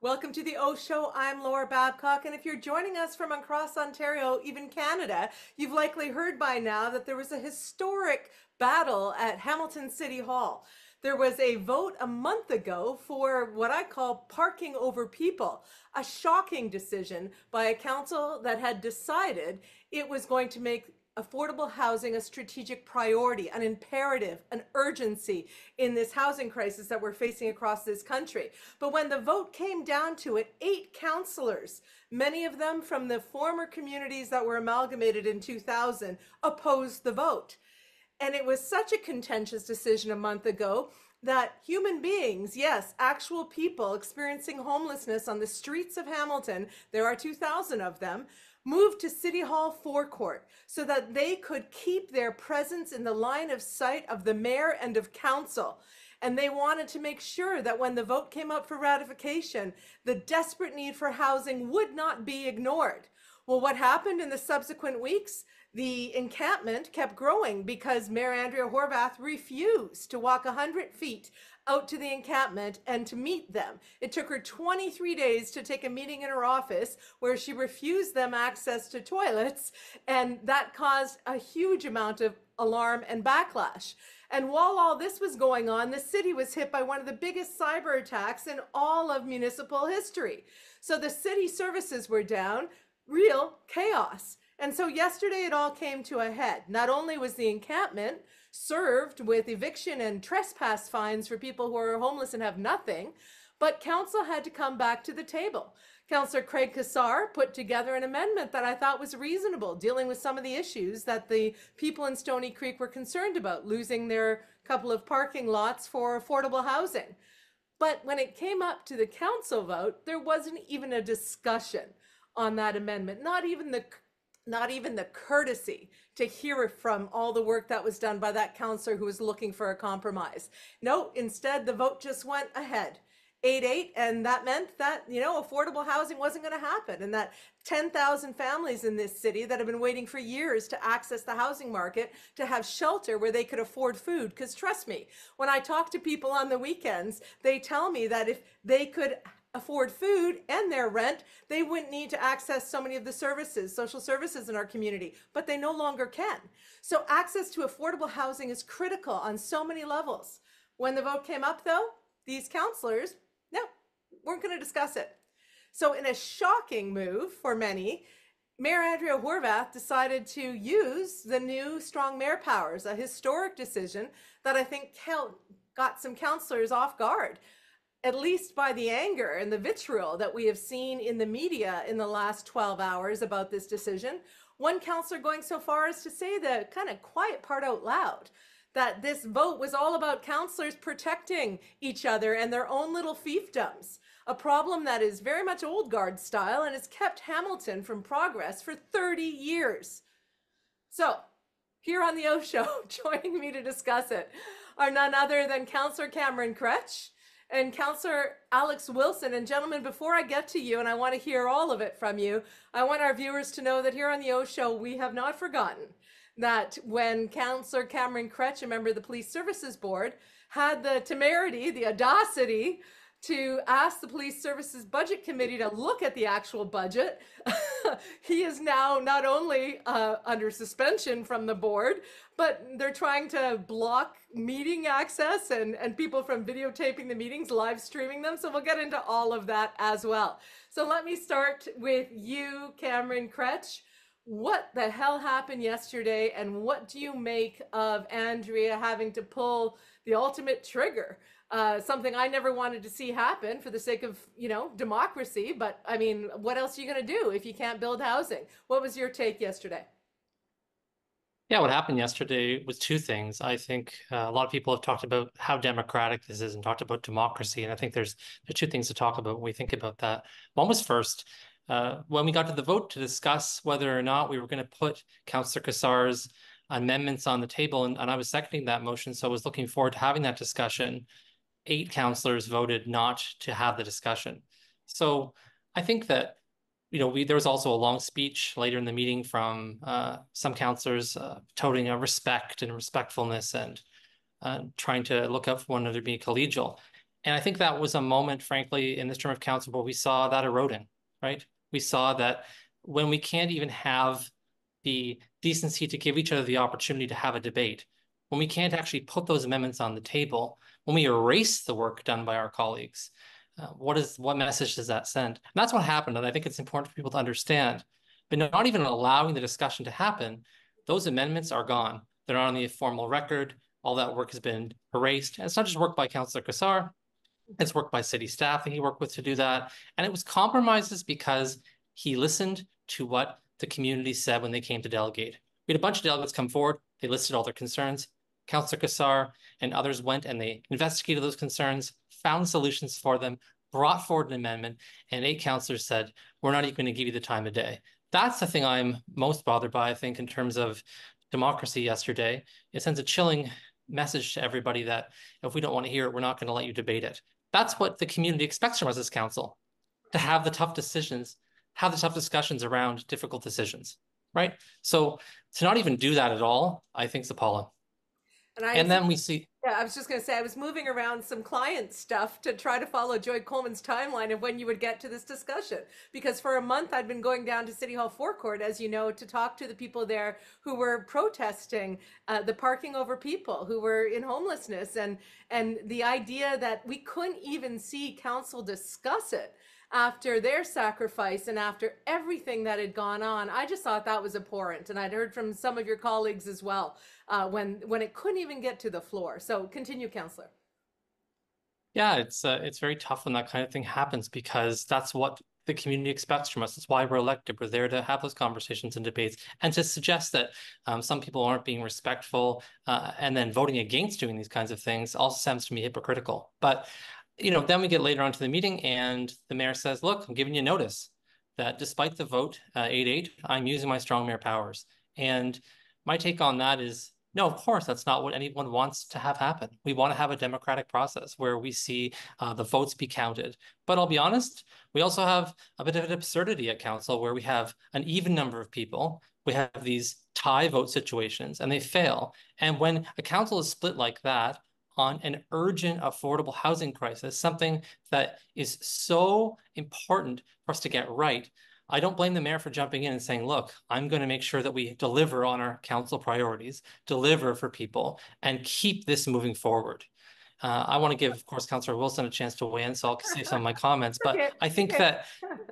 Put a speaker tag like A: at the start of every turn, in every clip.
A: Welcome to the OShow. I'm Laura Babcock, and if you're joining us from across Ontario, even Canada, you've likely heard by now that there was a historic battle at Hamilton City Hall. There was a vote a month ago for what I call parking over people, a shocking decision by a council that had decided it was going to make affordable housing a strategic priority, an imperative, an urgency in this housing crisis that we're facing across this country. But when the vote came down to it, 8 councillors, many of them from the former communities that were amalgamated in 2000, opposed the vote. And it was such a contentious decision a month ago that human beings, yes, actual people experiencing homelessness on the streets of Hamilton, there are 2,000 of them, moved to City Hall forecourt so that they could keep their presence in the line of sight of the mayor and of council. And they wanted to make sure that when the vote came up for ratification, the desperate need for housing would not be ignored. Well, what happened in the subsequent weeks? The encampment kept growing because Mayor Andrea Horwath refused to walk 100 feet out to the encampment and to meet them. It took her 23 days to take a meeting in her office where she refused them access to toilets, and that caused a huge amount of alarm and backlash. And while all this was going on, the city was hit by one of the biggest cyber attacks in all of municipal history. So the city services were down, real chaos. And so yesterday it all came to a head. Not only was the encampment served with eviction and trespass fines for people who are homeless and have nothing, but council had to come back to the table. Councillor Craig Cassar put together an amendment that I thought was reasonable, dealing with some of the issues that the people in Stoney Creek were concerned about, losing their couple of parking lots for affordable housing. But when it came up to the council vote, there wasn't even a discussion on that amendment, not even the courtesy to hear from all the work that was done by that councillor who was looking for a compromise. No, instead the vote just went ahead. 8-8, and that meant that, affordable housing wasn't going to happen, and that 10,000 families in this city that have been waiting for years to access the housing market, to have shelter where they could afford food. Because trust me, when I talk to people on the weekends, they tell me that if they could afford food and their rent, they wouldn't need to access so many of the services, social services in our community, but they no longer can. So access to affordable housing is critical on so many levels. When the vote came up though, these councillors, no, weren't going to discuss it. So in a shocking move for many, Mayor Andrea Horwath decided to use the new strong mayor powers, a historic decision that I think got some councillors off guard, at least by the anger and the vitriol that we have seen in the media in the last 12 hours about this decision. One councillor going so far as to say the kind of quiet part out loud, that this vote was all about councillors protecting each other and their own little fiefdoms, a problem that is very much old guard style and has kept Hamilton from progress for 30 years. So here on the OShow, joining me to discuss it are none other than Councillor Cameron Kroetsch and Councillor Alex Wilson. And gentlemen, before I get to you, and I want to hear all of it from you, I want our viewers to know that here on the OShow, we have not forgotten that when Councillor Cameron Kroetsch, a member of the Police Services Board, had the temerity, the audacity to ask the Police Services Budget Committee to look at the actual budget, he is now not only under suspension from the board, but they're trying to block meeting access and people from videotaping the meetings, live streaming them. So we'll get into all of that as well. So let me start with you, Cameron Kroetsch. What the hell happened yesterday, and what do you make of Andrea having to pull the ultimate trigger? Something I never wanted to see happen for the sake of, democracy. But I mean, what else are you going to do if you can't build housing? What was your take yesterday?
B: Yeah, what happened yesterday was two things. I think a lot of people have talked about how democratic this is and talked about democracy. And I think there's two things to talk about when we think about that. One was first, when we got to the vote to discuss whether or not we were going to put Councillor Cassar's amendments on the table, and I was seconding that motion, so I was looking forward to having that discussion. 8 councillors voted not to have the discussion. So I think that, there was also a long speech later in the meeting from some councillors touting respect and respectfulness and trying to look out for one another, be collegial. And I think that was a moment, frankly, in this term of council where we saw that eroding, right? We saw that when we can't even have the decency to give each other the opportunity to have a debate, when we can't actually put those amendments on the table, when we erase the work done by our colleagues, what message does that send? And that's what happened. And I think it's important for people to understand. But not even allowing the discussion to happen, those amendments are gone. They're not on the formal record. All that work has been erased. And it's not just work by Councillor Cassar. It's work by city staff that he worked with to do that. And it was compromises because he listened to what the community said when they came to delegate. We had a bunch of delegates come forward. They listed all their concerns. Councillor Cassar and others went and they investigated those concerns, found solutions for them, brought forward an amendment, and 8 councillors said, we're not even going to give you the time of day. That's the thing I'm most bothered by, I think, in terms of democracy yesterday. It sends a chilling message to everybody that if we don't want to hear it, we're not going to let you debate it. That's what the community expects from us as council, to have the tough decisions, have the tough discussions around difficult decisions, right? So to not even do that at all, I think is appalling. And then we see.
A: Yeah, I was just going to say, I was moving around some client stuff to try to follow Joy Coleman's timeline of when you would get to this discussion. Because for a month, I'd been going down to City Hall forecourt, as you know, to talk to the people there who were protesting the parking over people who were in homelessness, and the idea that we couldn't even see council discuss it after their sacrifice and after everything that had gone on. I just thought that was abhorrent. And I'd heard from some of your colleagues as well when it couldn't even get to the floor. So continue, Councillor.
B: Yeah, it's very tough when that kind of thing happens because that's what the community expects from us. That's why we're elected. We're there to have those conversations and debates, and to suggest that some people aren't being respectful and then voting against doing these kinds of things also sounds to me hypocritical. But then we get later on to the meeting and the mayor says, look, I'm giving you notice that despite the vote 8-8, I'm using my strong mayor powers. And my take on that is, no, of course, that's not what anyone wants to have happen. We want to have a democratic process where we see the votes be counted. But I'll be honest, we also have a bit of an absurdity at council where we have an even number of people. We have these tie vote situations and they fail. And when a council is split like that, on an urgent affordable housing crisis, something that is so important for us to get right, I don't blame the mayor for jumping in and saying, look, I'm going to make sure that we deliver on our council priorities, deliver for people, and keep this moving forward. I want to give, of course, Councillor Wilson a chance to weigh in, so I'll save some of my comments. But
A: Okay.
B: I think that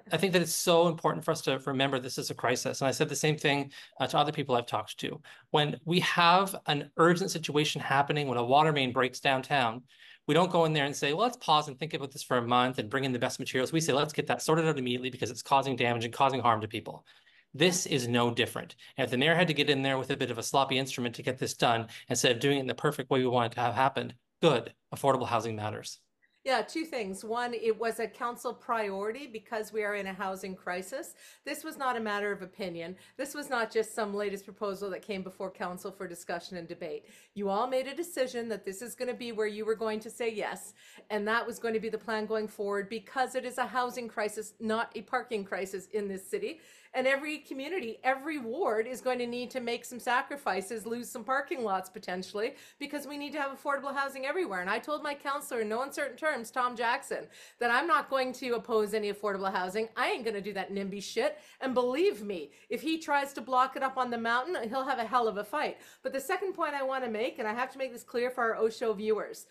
B: it's so important for us to remember this is a crisis. And I said the same thing to other people I've talked to. When we have an urgent situation happening, when a water main breaks downtown, we don't go in there and say, well, let's pause and think about this for a month and bring in the best materials. We say, let's get that sorted out immediately because it's causing damage and causing harm to people. This is no different. And if the mayor had to get in there with a bit of a sloppy instrument to get this done, instead of doing it in the perfect way we want it to have happened, good. Affordable housing matters.
A: Yeah, 2 things. One, it was a council priority because we are in a housing crisis. This was not a matter of opinion. This was not just some latest proposal that came before council for discussion and debate. You all made a decision that this is going to be where you were going to say yes, and that was going to be the plan going forward because it is a housing crisis, not a parking crisis in this city. And every community, every ward is going to need to make some sacrifices, lose some parking lots potentially, because we need to have affordable housing everywhere. And I told my councillor in no uncertain terms, Tom Jackson, that I'm not going to oppose any affordable housing. I ain't going to do that NIMBY shit. And believe me, if he tries to block it up on the mountain, he'll have a hell of a fight. But the second point I want to make, and I have to make this clear for our OShow viewers,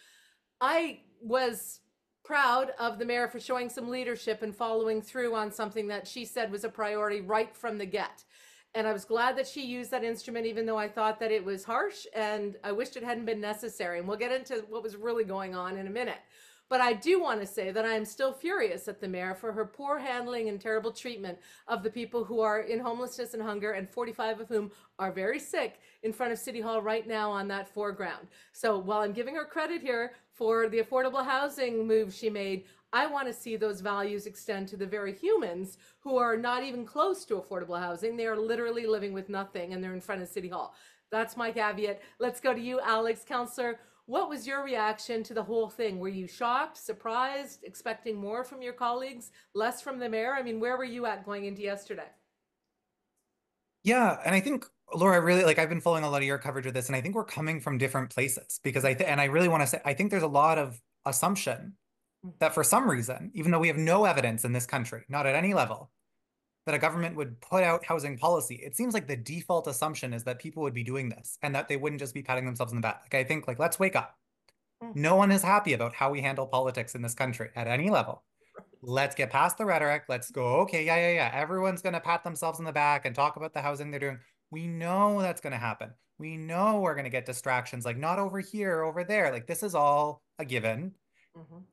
A: I was proud of the mayor for showing some leadership and following through on something that she said was a priority right from the get. And I was glad that she used that instrument, even though I thought that it was harsh and I wished it hadn't been necessary. And we'll get into what was really going on in a minute. But I do want to say that I am still furious at the mayor for her poor handling and terrible treatment of the people who are in homelessness and hunger, and 45 of whom are very sick in front of City Hall right now on that foreground. So while I'm giving her credit here for the affordable housing move she made, I want to see those values extend to the very humans who are not even close to affordable housing. They are literally living with nothing and they're in front of City Hall. That's my caveat. Let's go to you, Alex. Councillor, what was your reaction to the whole thing? Were you shocked, surprised, expecting more from your colleagues, less from the mayor? I mean, where were you at going into yesterday?
C: Yeah, and I think Laura, really I've been following a lot of your coverage of this, and I think we're coming from different places because and I really want to say I think there's a lot of assumption that for some reason, even though we have no evidence in this country, not at any level, that a government would put out housing policy, it seems like the default assumption is that people would be doing this and that they wouldn't just be patting themselves on the back. Like, I think, like, let's wake up. No one is happy about how we handle politics in this country at any level. Let's get past the rhetoric. Let's go, okay, yeah. Everyone's going to pat themselves on the back and talk about the housing they're doing. We know that's going to happen. We know we're going to get distractions, like not over here, over there. Like, this is all a given.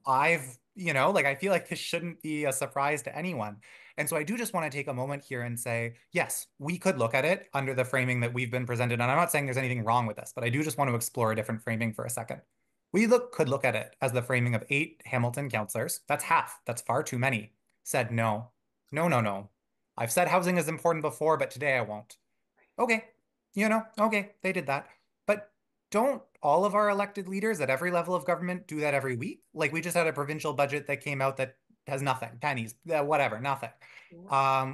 C: Like, I feel like this shouldn't be a surprise to anyone. And so I do just want to take a moment here and say, yes, we could look at it under the framing that we've been presented. And I'm not saying there's anything wrong with this, but I do just want to explore a different framing for a second. Could look at it as the framing of 8 Hamilton councillors. That's half. That's far too many. Said no. No. I've said housing is important before, but today I won't. Okay. Okay, they did that. But don't all of our elected leaders at every level of government do that every week? Like, we just had a provincial budget that came out that has nothing, pennies, whatever, nothing.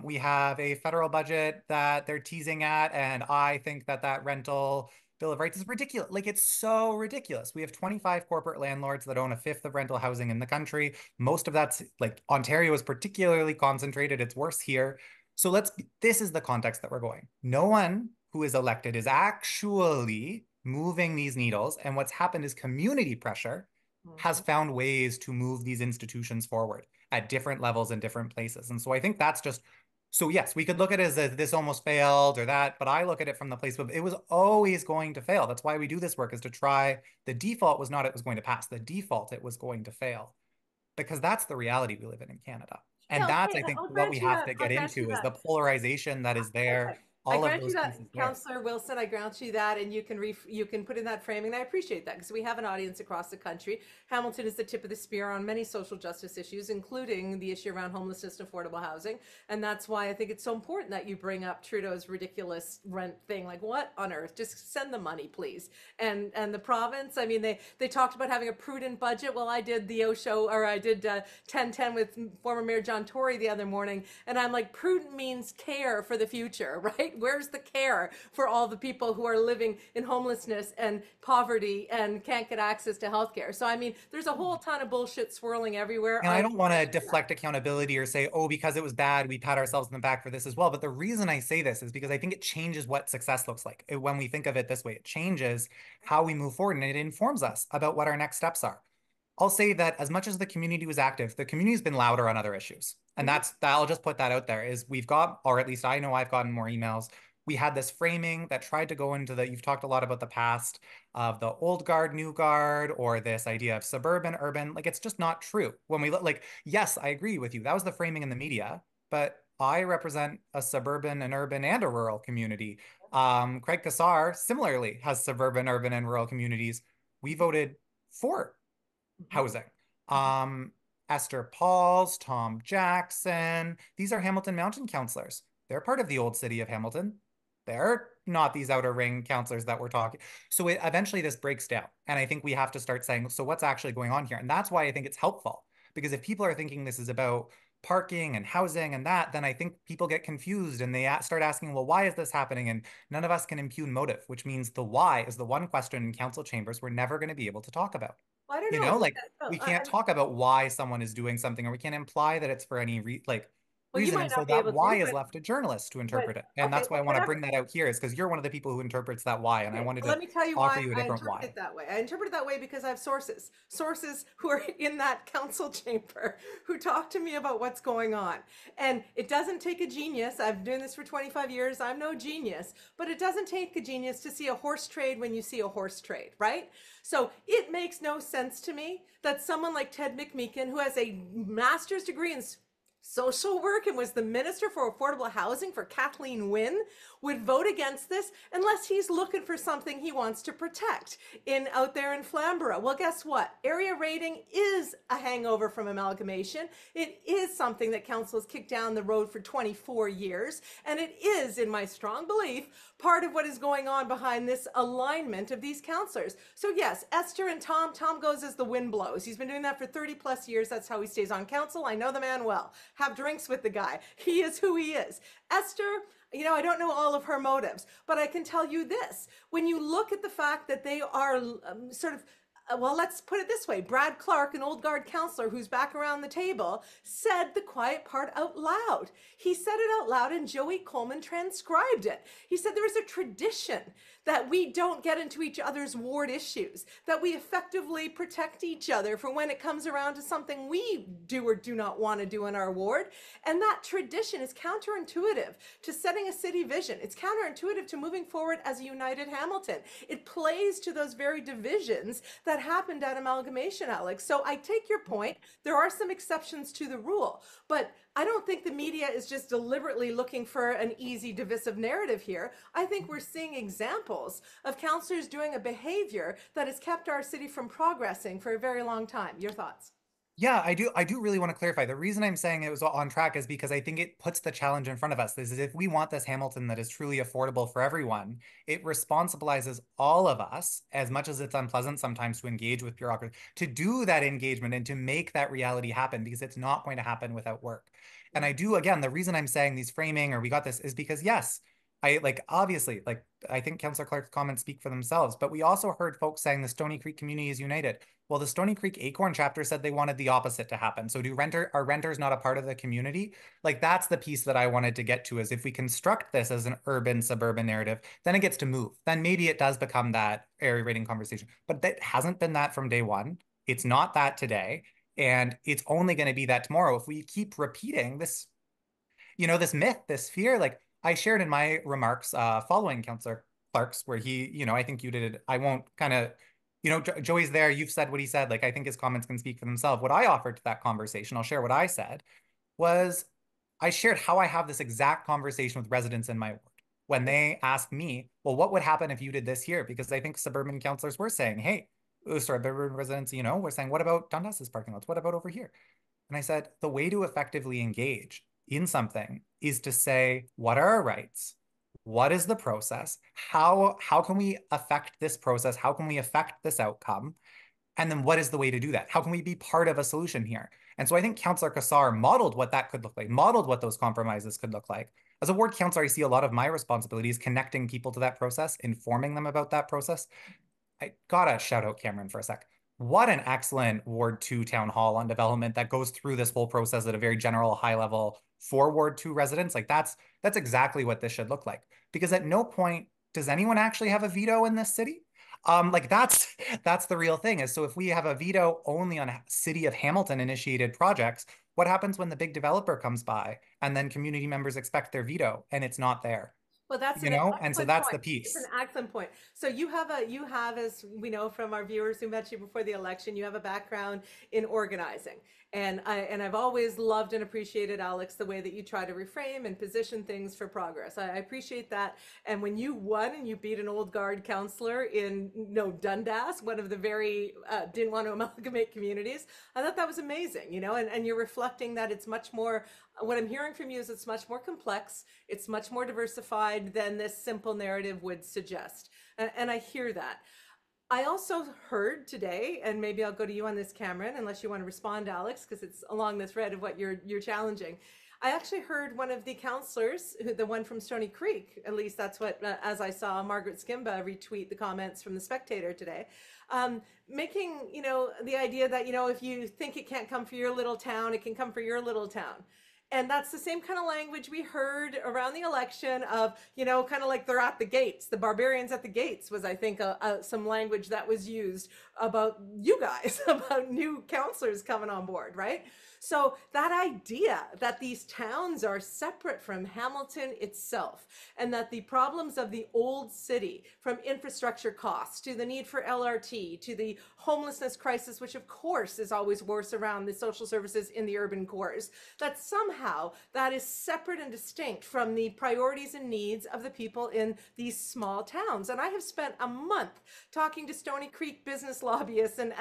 C: We have a federal budget that they're teasing at, and I think that rental Bill of Rights is ridiculous. Like, it's so ridiculous. We have 25 corporate landlords that own a fifth of rental housing in the country. Most of that's, like, Ontario is particularly concentrated. It's worse here. So this is the context that we're going. No one who is elected is actually moving these needles. And what's happened is community pressure has found ways to move these institutions forward at different levels in different places. And so I think that's just, so yes, we could look at it as this almost failed or that, but I look at it from the place of it was always going to fail. That's why we do this work, is to try. The default was not it was going to pass. The default, it was going to fail, because that's the reality we live in Canada. And that's, I think, what we have to get into is the polarization that is there.
A: I grant you that, Councillor Wilson, I grant you that, and you can put in that framing. And I appreciate that, because we have an audience across the country. Hamilton is the tip of the spear on many social justice issues, including the issue around homelessness and affordable housing. And that's why I think it's so important that you bring up Trudeau's ridiculous rent thing. Like, what on earth? Just send the money, please. And the province, I mean, they talked about having a prudent budget. Well, I did the OShow, or I did 10-10 with former Mayor John Tory the other morning, and I'm like, prudent means care for the future, right? Where's the care for all the people who are living in homelessness and poverty and can't get access to healthcare? So, I mean, there's a whole ton of bullshit swirling everywhere.
C: And I don't want to deflect accountability or say, oh, because it was bad, we pat ourselves on the back for this as well. But the reason I say this is because I think it changes what success looks like. When we think of it this way, it changes how we move forward, and it informs us about what our next steps are. I'll say that as much as the community was active, the community's been louder on other issues. And I'll just put that out there, is we've got, or at least I know I've gotten more emails. We had this framing that tried to go into you've talked a lot about the past of the old guard, new guard, or this idea of suburban, urban. Like, it's just not true. When we look, like, yes, I agree with you. That was the framing in the media, but I represent a suburban, an urban, and a rural community. Craig Kassar similarly has suburban, urban, and rural communities. We voted for housing. Esther Pauls, Tom Jackson, these are Hamilton Mountain councillors. They're part of the old city of Hamilton. They're not these outer ring councillors that we're talking. So eventually this breaks down. And I think we have to start saying, so what's actually going on here? And that's why I think it's helpful. Because if people are thinking this is about parking and housing and that, then I think people get confused and they start asking, well, why is this happening? And none of us can impugn motive, which means the why is the one question in council chambers we're never going to be able to talk about.
A: Well, I don't know.
C: Like, we can't talk about why someone is doing something, or we can't imply that it's for any reason. And so that why is left to journalists to interpret it. And that's why I want to bring that out here, is because you're one of the people who interprets that why. And I wanted to
A: let me tell you
C: offer
A: why
C: you a different why.
A: I interpret it that way. I interpret it that way because I have sources who are in that council chamber who talk to me about what's going on. And it doesn't take a genius. I've been doing this for 25 years. I'm no genius, but it doesn't take a genius to see a horse trade when you see a horse trade, right? So it makes no sense to me that someone like Ted McMeekin, who has a master's degree in social work and was the Minister for Affordable Housing for Kathleen Wynne, would vote against this unless he's looking for something he wants to protect out there in Flamborough. Well, guess what? Area rating is a hangover from amalgamation. It is something that council has kicked down the road for 24 years. And it is, in my strong belief, part of what is going on behind this alignment of these councillors. So yes, Esther and Tom goes as the wind blows. He's been doing that for 30 plus years. That's how he stays on council. I know the man well. Have drinks with the guy. He is who he is. Esther, I don't know all of her motives, but I can tell you this. When you look at the fact that they are sort of well, let's put it this way. Brad Clark, an old guard counselor who's back around the table, said the quiet part out loud. He said it out loud and Joey Coleman transcribed it. He said there is a tradition that we don't get into each other's ward issues, that we effectively protect each other for when it comes around to something we do or do not want to do in our ward. And that tradition is counterintuitive to setting a city vision. It's counterintuitive to moving forward as a united Hamilton. It plays to those very divisions that happened at amalgamation, Alex. So I take your point. There are some exceptions to the rule, but I don't think the media is just deliberately looking for an easy divisive narrative here. I think we're seeing examples of councillors doing a behavior that has kept our city from progressing for a very long time. Your thoughts?
C: Yeah, I do really want to clarify. The reason I'm saying it was on track is because I think it puts the challenge in front of us. This is, if we want this Hamilton that is truly affordable for everyone, it responsibilizes all of us, as much as it's unpleasant sometimes to engage with bureaucracy, to do that engagement and to make that reality happen, because it's not going to happen without work. And I do, again, the reason I'm saying these framing or we got this is because, yes, obviously, I think Councillor Clark's comments speak for themselves, but we also heard folks saying the Stoney Creek community is united. Well, the Stoney Creek Acorn chapter said they wanted the opposite to happen. So are renters not a part of the community? Like, that's the piece that I wanted to get to, is if we construct this as an urban suburban narrative, then it gets to move. Then maybe it does become that area rating conversation, but that hasn't been that from day one. It's not that today. And it's only going to be that tomorrow if we keep repeating this, this myth, this fear. Like I shared in my remarks following Councillor Clark's, where he, I think you did, I won't kind of, Joey's there, you've said what he said, like I think his comments can speak for themselves. What I offered to that conversation, I'll share what I said, was I shared how I have this exact conversation with residents in my ward when they asked me, well, what would happen if you did this here? Because I think suburban councillors were saying, hey, suburban residents, we're saying, what about Dundas's parking lots? What about over here? And I said, the way to effectively engage in something is to say, what are our rights? What is the process? How can we affect this process? How can we affect this outcome? And then what is the way to do that? How can we be part of a solution here? And so I think Councillor Cassar modeled what that could look like, modeled what those compromises could look like. As a ward councillor, I see a lot of my responsibilities connecting people to that process, informing them about that process. I gotta shout out Cameron for a sec. What an excellent Ward 2 town hall on development that goes through this whole process at a very general, high level for Ward 2 residents. Like that's exactly what this should look like. Because at no point does anyone actually have a veto in this city. That's the real thing. Is so if we have a veto only on City of Hamilton initiated projects, what happens when the big developer comes by and then community members expect their veto and it's not there?
A: Well, that's
C: And so that's
A: point.
C: the piece.
A: It's an excellent point. So you have, as we know from our viewers who met you before the election, you have a background in organizing. And I've always loved and appreciated, Alex, the way that you try to reframe and position things for progress. I appreciate that. And when you won and you beat an old guard counselor in Dundas, one of the very didn't want to amalgamate communities, I thought that was amazing, and you're reflecting that it's much more, what I'm hearing from you is it's much more complex, it's much more diversified than this simple narrative would suggest. And I hear that. I also heard today, and maybe I'll go to you on this, Cameron, unless you want to respond, Alex, because it's along the thread of what you're challenging. I actually heard one of the councillors, the one from Stoney Creek, at least that's what, as I saw Margaret Skimba retweet the comments from the Spectator today, making, the idea that, if you think it can't come for your little town, it can come for your little town. And that's the same kind of language we heard around the election of, kind of like they're at the gates. The barbarians at the gates was, I think, some language that was used about you guys, about new councillors coming on board, right? So that idea that these towns are separate from Hamilton itself, and that the problems of the old city, from infrastructure costs to the need for LRT to the homelessness crisis, which of course is always worse around the social services in the urban cores, that somehow that is separate and distinct from the priorities and needs of the people in these small towns. And I have spent a month talking to Stoney Creek business lobbyists and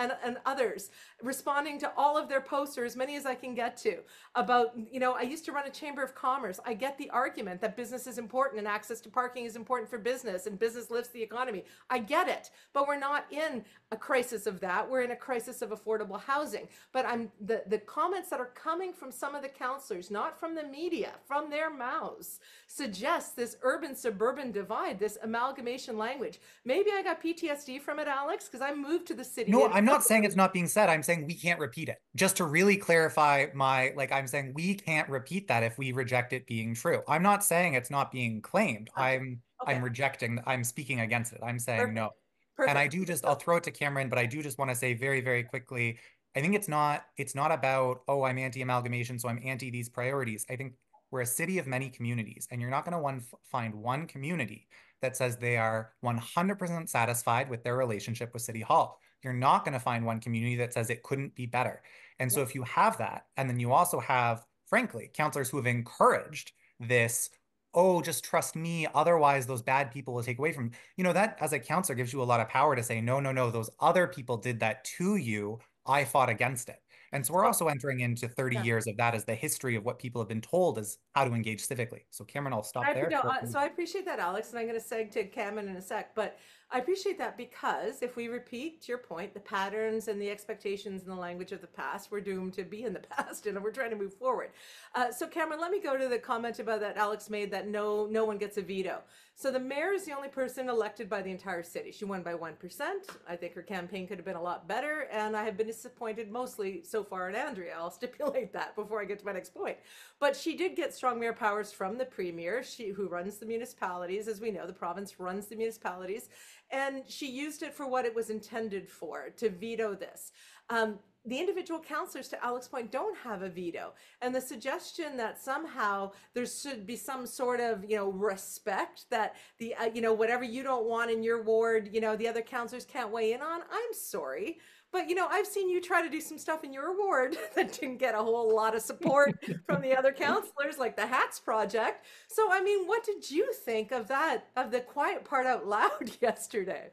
A: others, responding to all of their posters, many as I can get to, about, I used to run a chamber of commerce. I get the argument that business is important and access to parking is important for business and business lifts the economy. I get it, but we're not in a crisis of that. We're in a crisis of affordable housing. But the comments that are coming from some of the councillors councillors, not from the media, from their mouths, suggest this urban-suburban divide, this amalgamation language. Maybe I got PTSD from it, Alex, because I moved to the city.
C: No, I'm not saying it's not being said. I'm saying we can't repeat it. Just to really clarify I'm saying we can't repeat that if we reject it being true. I'm not saying it's not being claimed. I'm rejecting, I'm speaking against it. I'm saying no.
A: Perfect.
C: And I do just, I'll throw it to Cameron, but I do just want to say very, very quickly, I think it's not about, oh, I'm anti-amalgamation, so I'm anti these priorities. I think we're a city of many communities, and you're not going to find one community that says they are 100% satisfied with their relationship with City Hall. You're not going to find one community that says it couldn't be better. And so if you have that, and then you also have, frankly, councillors who have encouraged this, oh, just trust me, otherwise those bad people will take away from you. That as a councillor gives you a lot of power to say, no, no, no, those other people did that to you. I fought against it. And so we're also entering into 30 years of that as the history of what people have been told is how to engage civically. So Cameron, I'll stop there.
A: So I appreciate that, Alex, and I'm going to seg to Cameron in a sec, but I appreciate that because if we repeat, to your point, the patterns and the expectations and the language of the past, we're doomed to be in the past and we're trying to move forward. So Cameron, let me go to the comment about that Alex made that no one gets a veto. So the mayor is the only person elected by the entire city. She won by 1%. I think her campaign could have been a lot better, and I have been disappointed mostly so far in Andrea. I'll stipulate that before I get to my next point. But she did get strong mayor powers from the premier, who runs the municipalities. As we know, the province runs the municipalities, and she used it for what it was intended for, to veto this. The individual councillors, to Alex's point, don't have a veto. And the suggestion that somehow there should be some sort of, respect that the, whatever you don't want in your ward, the other councillors can't weigh in on, I'm sorry. But, I've seen you try to do some stuff in your ward that didn't get a whole lot of support from the other councillors, like the Hats Project. So, I mean, what did you think of that, of the quiet part out loud yesterday?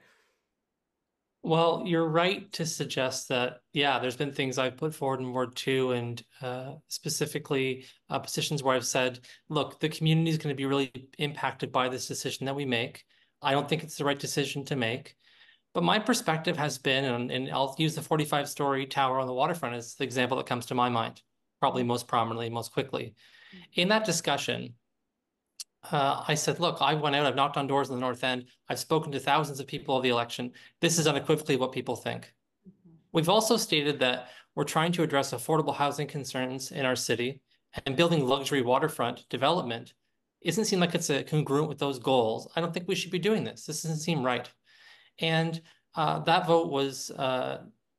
B: Well, you're right to suggest that, yeah, there's been things I've put forward in Ward 2 and specifically positions where I've said, look, the community is going to be really impacted by this decision that we make. I don't think it's the right decision to make. But my perspective has been, and I'll use the 45-story tower on the waterfront as the example that comes to my mind, probably most prominently, most quickly. In that discussion, I said, look, I went out, I've knocked on doors in the North End. I've spoken to thousands of people of the election. This is unequivocally what people think. We've also stated that we're trying to address affordable housing concerns in our city, and building luxury waterfront development doesn't seem like it's congruent with those goals. I don't think we should be doing this. This doesn't seem right. And that vote was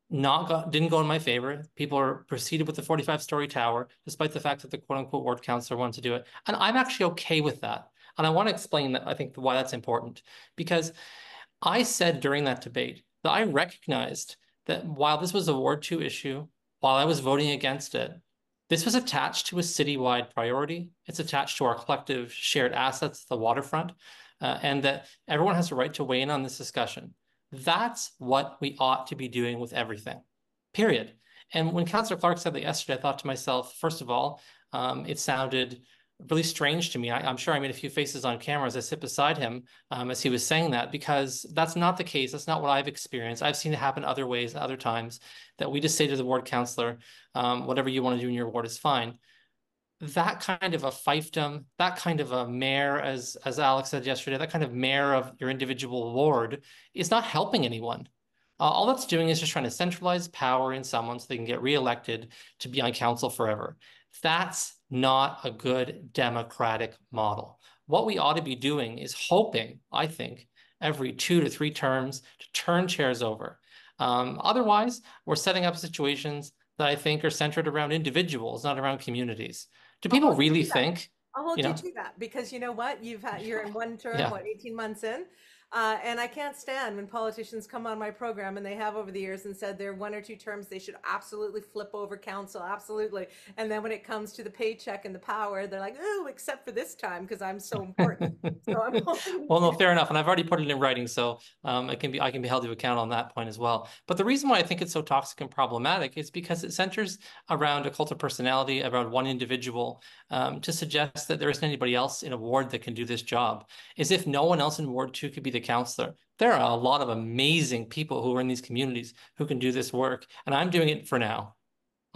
B: didn't go in my favor. People proceeded with the 45-story tower, despite the fact that the quote-unquote ward councillor wanted to do it. And I'm actually okay with that. And I want to explain that, I think, why that's important. Because I said during that debate that I recognized that while this was a Ward 2 issue, while I was voting against it, this was attached to a citywide priority. It's attached to our collective shared assets, the waterfront, and that everyone has a right to weigh in on this discussion. That's what we ought to be doing with everything, period. And when Councillor Clark said that yesterday, I thought to myself, first of all, it sounded really strange to me. I'm sure I made a few faces on camera as I sit beside him as he was saying that, because that's not the case. That's not what I've experienced. I've seen it happen other ways, other times, that we just say to the ward councillor, whatever you want to do in your ward is fine. That kind of a fiefdom, that kind of a mayor, as Alex said yesterday, that kind of mayor of your individual ward is not helping anyone. All that's doing is just trying to centralize power in someone so they can get reelected to be on council forever. That's not a good democratic model. What we ought to be doing is hoping, I think, every 2 to 3 terms to turn chairs over. Otherwise, we're setting up situations that I think are centered around individuals, not around communities. Do people really think?
A: I'll hold you to that, because you know what? You're in one term, 18 months in? And I can't stand when politicians come on my program, and they have over the years, and said their 1 or 2 terms they should absolutely flip over council, absolutely. And then when it comes to the paycheck and the power, they're like, oh, except for this time because I'm so important. So I'm
B: well, no, fair enough. And I've already put it in writing, so I can be held to account on that point as well. But the reason why I think it's so toxic and problematic is because it centers around a cult of personality, around one individual, to suggest that there isn't anybody else in a ward that can do this job, as if no one else in Ward 2 could be the councillor. There are a lot of amazing people who are in these communities who can do this work, and I'm doing it for now.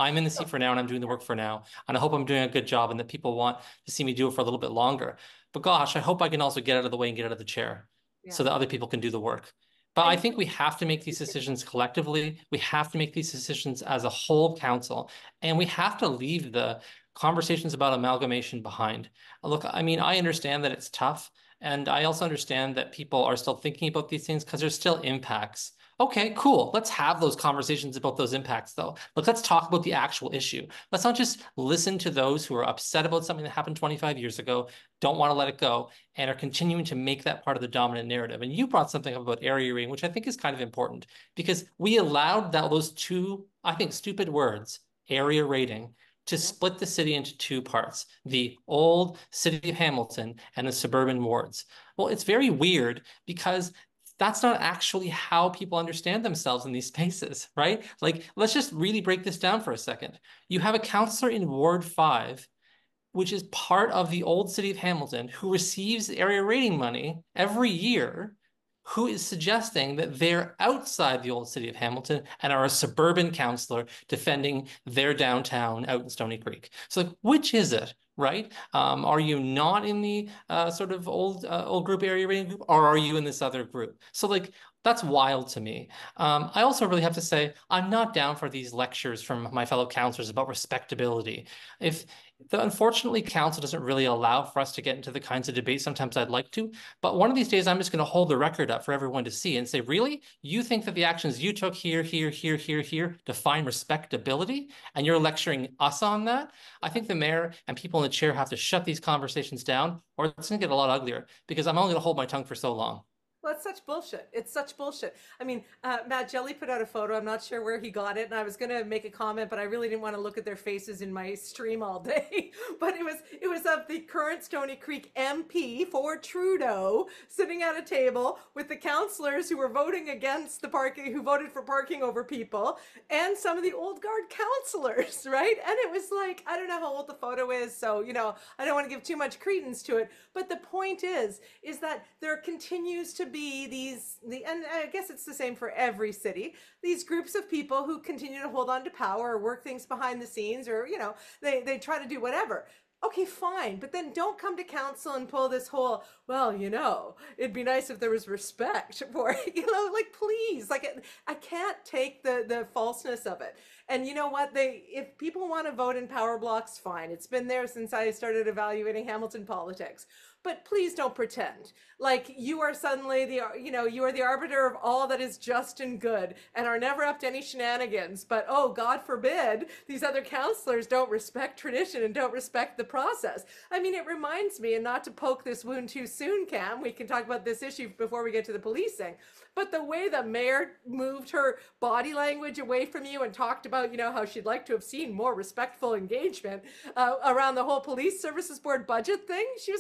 B: I'm in the seat for now and I'm doing the work for now. And I hope I'm doing a good job and that people want to see me do it for a little bit longer. But gosh, I hope I can also get out of the way and get out of the chair so that other people can do the work. But I think we have to make these decisions collectively. We have to make these decisions as a whole council. And we have to leave the conversations about amalgamation behind. Look, I mean, I understand that it's tough. And I also understand that people are still thinking about these things because there's still impacts. Okay, cool. Let's have those conversations about those impacts, though. Look, let's talk about the actual issue. Let's not just listen to those who are upset about something that happened 25 years ago, don't want to let it go, and are continuing to make that part of the dominant narrative. And you brought something up about area rating, which I think is kind of important because we allowed those two, I think, stupid words, area rating, to split the city into two parts, the old city of Hamilton and the suburban wards. Well, it's very weird because that's not actually how people understand themselves in these spaces, right? Like, let's just really break this down for a second. You have a councillor in Ward 5, which is part of the old city of Hamilton, who receives area rating money every year, who is suggesting that they're outside the old city of Hamilton and are a suburban councillor defending their downtown out in Stoney Creek. So like, which is it, right? Are you not in the sort of old group area rating group, or are you in this other group? So like, that's wild to me. I also really have to say, I'm not down for these lectures from my fellow councillors about respectability. Unfortunately, council doesn't really allow for us to get into the kinds of debates sometimes I'd like to, but one of these days I'm just going to hold the record up for everyone to see and say, really? You think that the actions you took here, here, here, here, here define respectability? And you're lecturing us on that? I think the mayor and people in the chair have to shut these conversations down, or it's going to get a lot uglier because I'm only going to hold my tongue for so long.
A: Well, it's such bullshit. It's such bullshit. I mean, Matt Jelly put out a photo. I'm not sure where he got it, and I was gonna make a comment, but I really didn't want to look at their faces in my stream all day. But it was of the current Stoney Creek MP for Trudeau sitting at a table with the councillors who were voting against the parking, who voted for parking over people, and some of the old guard councillors, right? And it was like, I don't know how old the photo is, so I don't want to give too much credence to it. But the point is that there continues to be and I guess it's the same for every city, these groups of people who continue to hold on to power or work things behind the scenes, or they try to do whatever. Okay, fine, but then don't come to council and pull this whole, well, it'd be nice if there was respect for it, like, please, like, I can't take the falseness of it. And you know what? If people want to vote in power blocks, fine. It's been there since I started evaluating Hamilton politics. But please don't pretend like you are suddenly you are the arbiter of all that is just and good and are never up to any shenanigans. But oh, God forbid these other councillors don't respect tradition and don't respect the process. I mean, it reminds me, and not to poke this wound too soon, Cam, we can talk about this issue before we get to the policing, but the way the mayor moved her body language away from you and talked about, how she'd like to have seen more respectful engagement around the whole police services board budget thing. She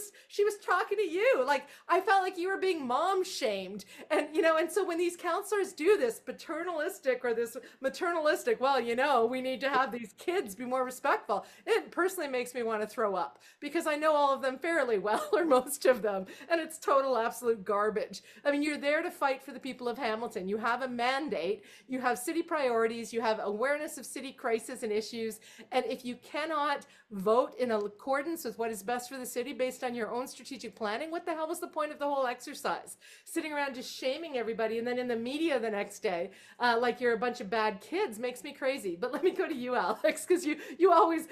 A: was talking to you. Like, I felt like you were being mom shamed. And, and so when these counselors do this paternalistic or this maternalistic, well, we need to have these kids be more respectful, it personally makes me want to throw up because I know all of them fairly well, or most of them, and it's total absolute garbage. I mean, you're there to fight for the people of Hamilton. You have a mandate, you have city priorities, you have awareness of city crisis and issues, and if you cannot vote in accordance with what is best for the city based on your own strategic planning, what the hell was the point of the whole exercise? Sitting around just shaming everybody and then in the media the next day like you're a bunch of bad kids makes me crazy. But let me go to you, Alex, because you always,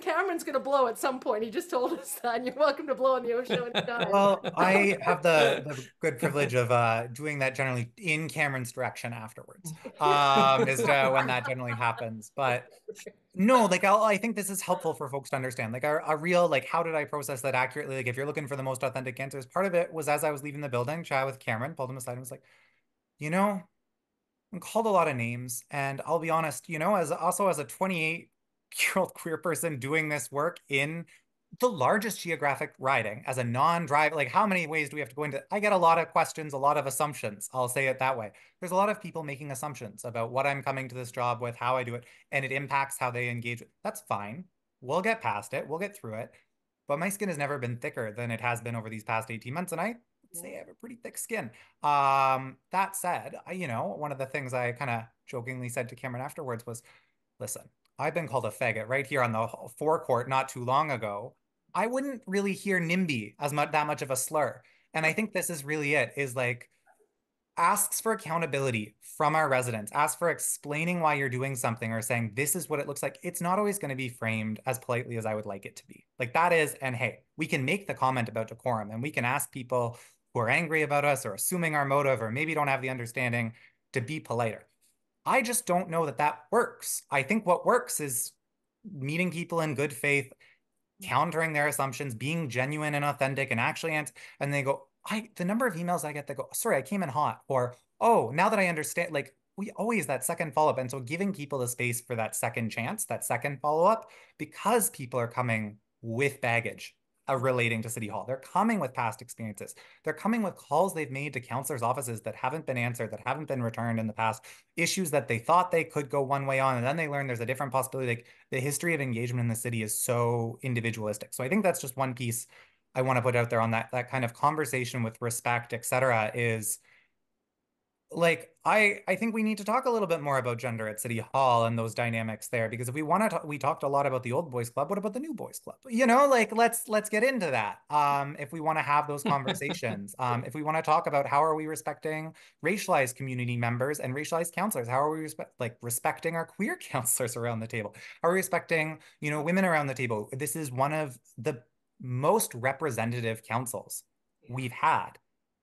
A: Cameron's going to blow at some point. He just told us that, and you're welcome to blow on the OShow anytime.
C: Well, I have the good privilege of doing that generally in Cameron's direction afterwards, is when that generally happens. But no, like I think this is helpful for folks to understand, like a real, like, how did I process that accurately? Like, if you're looking for the most authentic answers, part of it was as I was leaving the building, chat with Cameron, pulled him aside and was like, I'm called a lot of names, and I'll be honest, as a 28-year-old queer person doing this work in the largest geographic riding as a non-drive, like, how many ways do we have to go into? I get a lot of questions, a lot of assumptions. I'll say it that way. There's a lot of people making assumptions about what I'm coming to this job with, how I do it, and it impacts how they engage. That's fine. We'll get past it. We'll get through it. But my skin has never been thicker than it has been over these past 18 months, and I say I have a pretty thick skin. That said, one of the things I kind of jokingly said to Cameron afterwards was, listen, I've been called a faggot right here on the forecourt not too long ago. I wouldn't really hear NIMBY as much that much of a slur. And I think this is really it, is like asks for accountability from our residents, asks for explaining why you're doing something or saying this is what it looks like. It's not always going to be framed as politely as I would like it to be. Like that is, and hey, we can make the comment about decorum and we can ask people who are angry about us or assuming our motive or maybe don't have the understanding to be politer. I just don't know that that works. I think what works is meeting people in good faith, countering their assumptions, being genuine and authentic, and actually and they go, the number of emails I get that go, sorry, I came in hot, or oh, now that I understand, like we always that second follow-up. And so giving people the space for that second chance, that second follow-up, because people are coming with baggage relating to City Hall. They're coming with past experiences. They're coming with calls they've made to councillors' offices that haven't been answered, that haven't been returned in the past, issues that they thought they could go one way on, and then they learn there's a different possibility. Like the history of engagement in the city is so individualistic. So I think that's just one piece I want to put out there on that kind of conversation with respect, et cetera, is like I think we need to talk a little bit more about gender at City Hall and those dynamics there, because if we want to we talked a lot about the old boys club, what about the new boys club? You know, like let's get into that. If we want to have those conversations, if we want to talk about how are we respecting racialized community members and racialized counselors, how are we respecting our queer counselors around the table? How are we respecting, you know, women around the table? This is one of the most representative councils we've had.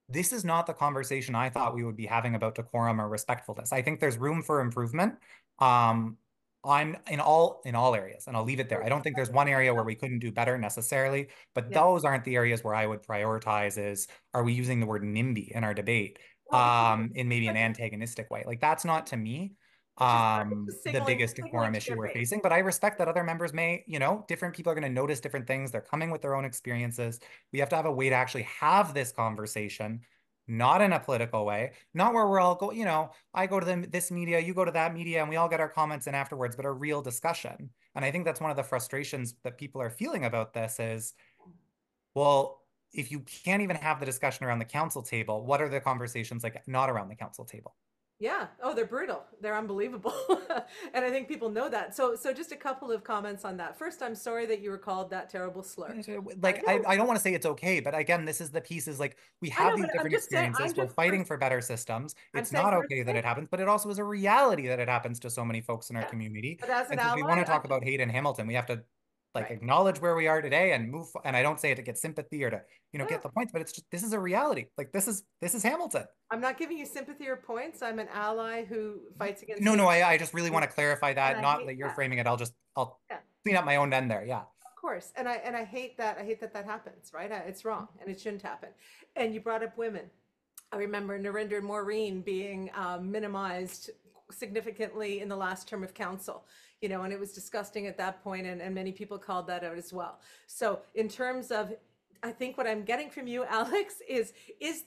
C: This is not the conversation I thought we would be having about decorum or respectfulness. I think there's room for improvement. I'm in all areas, and I'll leave it there. I don't think there's one area where we couldn't do better necessarily, but
A: Yeah.
C: those aren't the areas where I would prioritize is, are we using the word NIMBY in our debate in maybe an antagonistic way? Like that's not to me the biggest decorum issue we're facing, but I respect that other members may, you know, different people are going to notice different things. They're coming with their own experiences. We have to have a way to actually have this conversation, not in a political way, not where we're all go, you know, I go to this media, you go to that media, and we all get our comments in afterwards, but a real discussion. And I think that's one of the frustrations that people are feeling about this is, well, if you can't even have the discussion around the council table, what are the conversations like not around the council table?
A: Yeah. Oh, they're brutal. They're unbelievable. And I think people know that. So just a couple of comments on that. First, I'm sorry that you were called that terrible slur.
C: Like I don't want to say it's okay, but again, this is the piece is like we
A: I
C: have
A: know,
C: these
A: but I'm
C: different
A: just saying,
C: experiences. We're fighting for better systems.
A: I'm
C: It's
A: saying
C: not
A: for
C: okay that it happens, but it also is a reality that it happens to so many folks in our
A: yeah.
C: community.
A: But as an
C: And so if we want
A: ally,
C: to talk about hate in Hamilton, we have to like
A: right.
C: acknowledge where we are today and move. And I don't say it to get sympathy or to, you know,
A: Yeah.
C: get the points, but it's just this is a reality. Like this is Hamilton.
A: I'm not giving you sympathy or points. I'm an ally who fights against
C: No,
A: hate.
C: I just really want to clarify
A: And
C: that,
A: I
C: not
A: hate
C: that you're
A: that.
C: framing it. I'll
A: Yeah.
C: clean up my own end there. Yeah.
A: Of course. And I hate that. I hate that that happens, right? It's wrong and it shouldn't happen. And you brought up women. I remember Narendra and Maureen being minimized significantly in the last term of council, you know, and it was disgusting at that point, and many people called that out as well. So in terms of, I think what I'm getting from you, Alex, is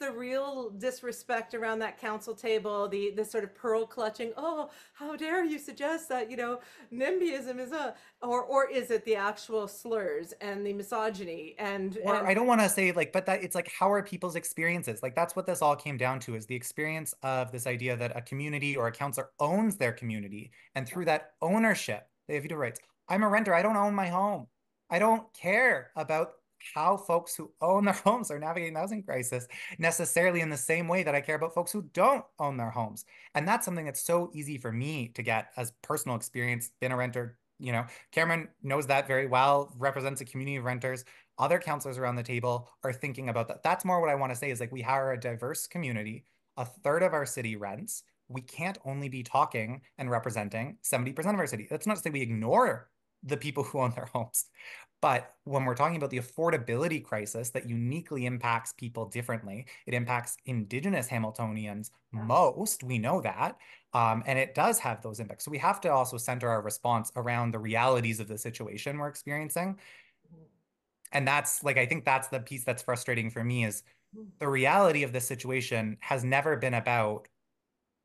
A: the real disrespect around that council table, the sort of pearl clutching, oh, how dare you suggest that, you know, NIMBYism is a, or is it the actual slurs and the misogyny
C: Or I don't want to say like, but that it's like, how are people's experiences? Like that's what this all came down to is the experience of this idea that a community or a councillor owns their community. And through that ownership, they have veto rights. I'm a renter. I don't own my home. I don't care about how folks who own their homes are navigating the housing crisis necessarily in the same way that I care about folks who don't own their homes. And that's something that's so easy for me to get as personal experience, been a renter, you know, Cameron knows that very well, represents a community of renters. Other councillors around the table are thinking about that. That's more what I want to say is like we are a diverse community. A third of our city rents. We can't only be talking and representing 70% of our city. That's not to say we ignore the people who own their homes. But when we're talking about the affordability crisis that uniquely impacts people differently, it impacts Indigenous Hamiltonians most, we know that, and it does have those impacts. So we have to also center our response around the realities of the situation we're experiencing. And that's like, I think that's the piece that's frustrating for me is the reality of this situation has never been about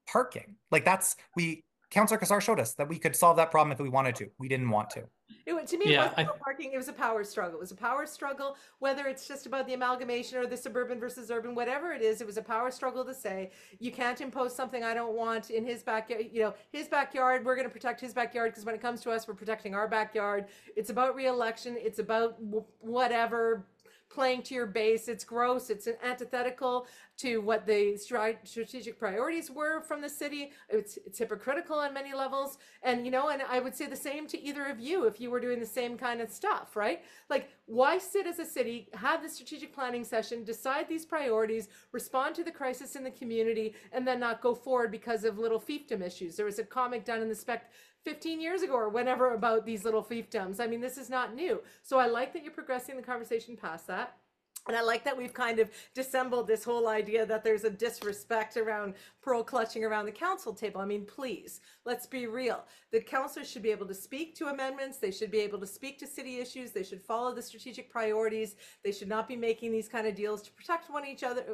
C: parking. Like Councillor Kassar showed us that we could solve that problem if we wanted to. We didn't want to.
A: To me, it
B: Yeah,
A: wasn't about parking. It was a power struggle. It was a power struggle, whether it's just about the amalgamation or the suburban versus urban, whatever it is. It was a power struggle to say you can't impose something I don't want in his backyard. His backyard. We're going to protect his backyard because when it comes to us, we're protecting our backyard. It's about re-election. It's about whatever playing to your base. It's gross. It's an antithetical to what the strategic priorities were from the city. It's hypocritical on many levels. And I would say the same to either of you if you were doing the same kind of stuff, right? Like, why sit as a city, have the strategic planning session, decide these priorities, respond to the crisis in the community, and then not go forward because of little fiefdom issues? There was a comic done in the Spec 15 years ago or whenever about these little fiefdoms. I mean, this is not new. So I like that you're progressing the conversation past that. And I like that we've kind of dissembled this whole idea that there's a disrespect around pearl clutching around the council table. I mean, please, let's be real. The councillors should be able to speak to amendments. They should be able to speak to city issues. They should follow the strategic priorities. They should not be making these kind of deals to protect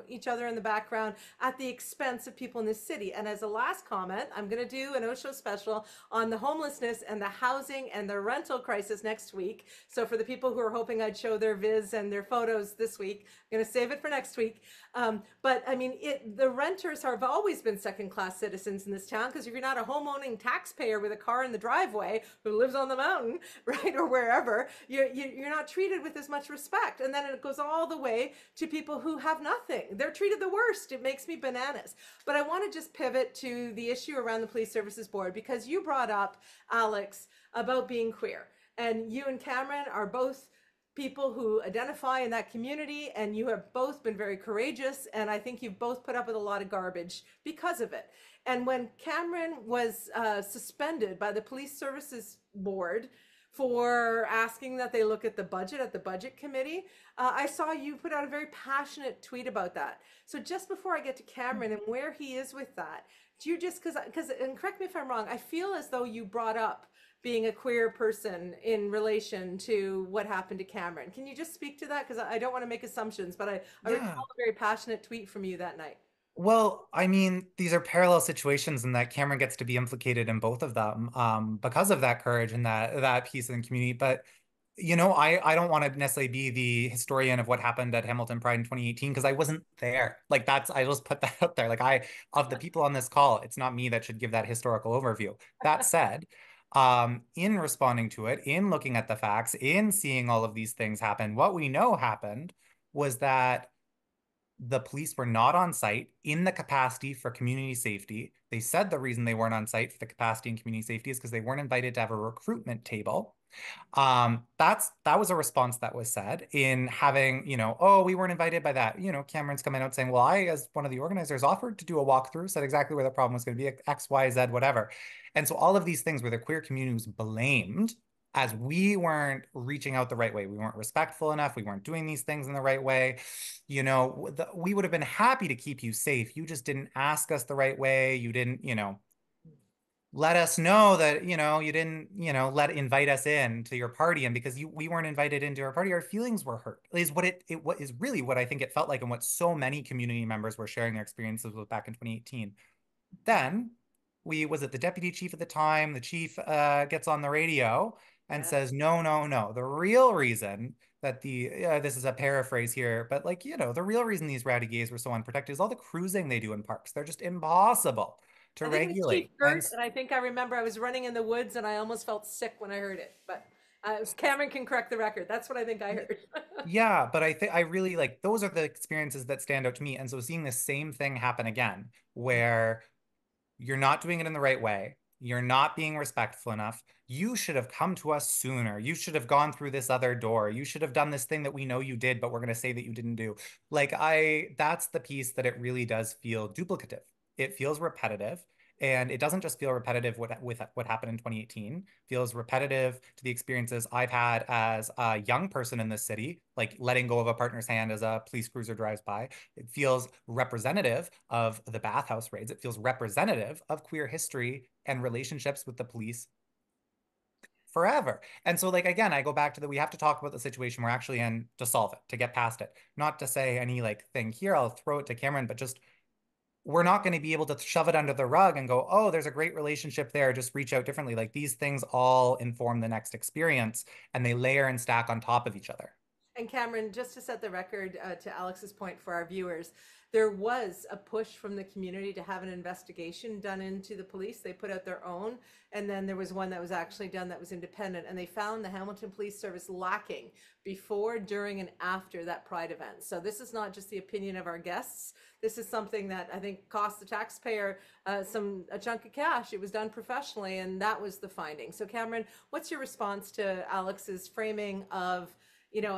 A: each other in the background at the expense of people in this city. And as a last comment, I'm going to do an OShow special on the homelessness and the housing and the rental crisis next week. So for the people who are hoping I'd show their viz and their photos this week, I'm going to save it for next week. But I mean, the renters have always been second-class citizens in this town, because if you're not a home-owning taxpayer with a car in the driveway who lives on the mountain, right, or wherever, you're not treated with as much respect. And then it goes all the way to people who have nothing. They're treated the worst. It makes me bananas. But I want to just pivot to the issue around the Police Services Board, because you brought up, Alex, about being queer. And you and Cameron are both people who identify in that community, and you have both been very courageous, and I think you've both put up with a lot of garbage because of it. And when Cameron was suspended by the Police Services Board for asking that they look at the budget committee, I saw you put out a very passionate tweet about that. So just before I get to Cameron and where he is with that, do you just, because and correct me if I'm wrong, I feel as though you brought up being a queer person in relation to what happened to Cameron. Can you just speak to that? Because I don't want to make assumptions, but I recall a very passionate tweet from you that night.
C: Well, I mean, these are parallel situations in that Cameron gets to be implicated in both of them because of that courage and that piece in the community. But I don't want to necessarily be the historian of what happened at Hamilton Pride in 2018 because I wasn't there. Like I just put that out there. Like of the people on this call, it's not me that should give that historical overview. That said, in responding to it, in looking at the facts, in seeing all of these things happen, what we know happened was that the police were not on site in the capacity for community safety. They said the reason they weren't on site for the capacity and community safety is because they weren't invited to have a recruitment table. That was a response that was said in having, oh, we weren't invited by that. Cameron's coming out saying, well, I, as one of the organizers, offered to do a walkthrough, said exactly where the problem was going to be, X, Y, Z, whatever. And so all of these things where the queer community was blamed as we weren't reaching out the right way. We weren't respectful enough. We weren't doing these things in the right way. We would have been happy to keep you safe. You just didn't ask us the right way. You didn't, let us know that, you didn't, invite us in to your party. And because we weren't invited into our party, our feelings were hurt, is what is really what I think it felt like, and what so many community members were sharing their experiences with back in 2018. Then was it the deputy chief at the time? The chief gets on the radio and says, no, no, no. The real reason that this is a paraphrase here, but the real reason these rowdy gays were so unprotected is all the cruising they do in parks. They're just impossible to regulate.
A: And I think I remember I was running in the woods and I almost felt sick when I heard it, but Cameron can correct the record. That's what I think I heard.
C: Yeah, but I really those are the experiences that stand out to me. And so seeing the same thing happen again, where you're not doing it in the right way, you're not being respectful enough, you should have come to us sooner. You should have gone through this other door. You should have done this thing that we know you did, but we're going to say that you didn't do. That's the piece that it really does feel duplicative. It feels repetitive. And it doesn't just feel repetitive with what happened in 2018. It feels repetitive to the experiences I've had as a young person in this city, like letting go of a partner's hand as a police cruiser drives by. It feels representative of the bathhouse raids. It feels representative of queer history and relationships with the police forever. And so again, I go back to we have to talk about the situation we're actually in to solve it, to get past it. Not to say any thing here, I'll throw it to Cameron, but just we're not going to be able to shove it under the rug and go, oh, there's a great relationship there, just reach out differently. Like these things all inform the next experience and they layer and stack on top of each other.
A: And Cameron, just to set the record to Alex's point for our viewers, there was a push from the community to have an investigation done into the police. They put out their own, and then there was one that was actually done that was independent, and they found the Hamilton Police Service lacking before, during, and after that Pride event. So this is not just the opinion of our guests. This is something that I think cost the taxpayer a chunk of cash. It was done professionally, and that was the finding. So Cameron, what's your response to Alex's framing of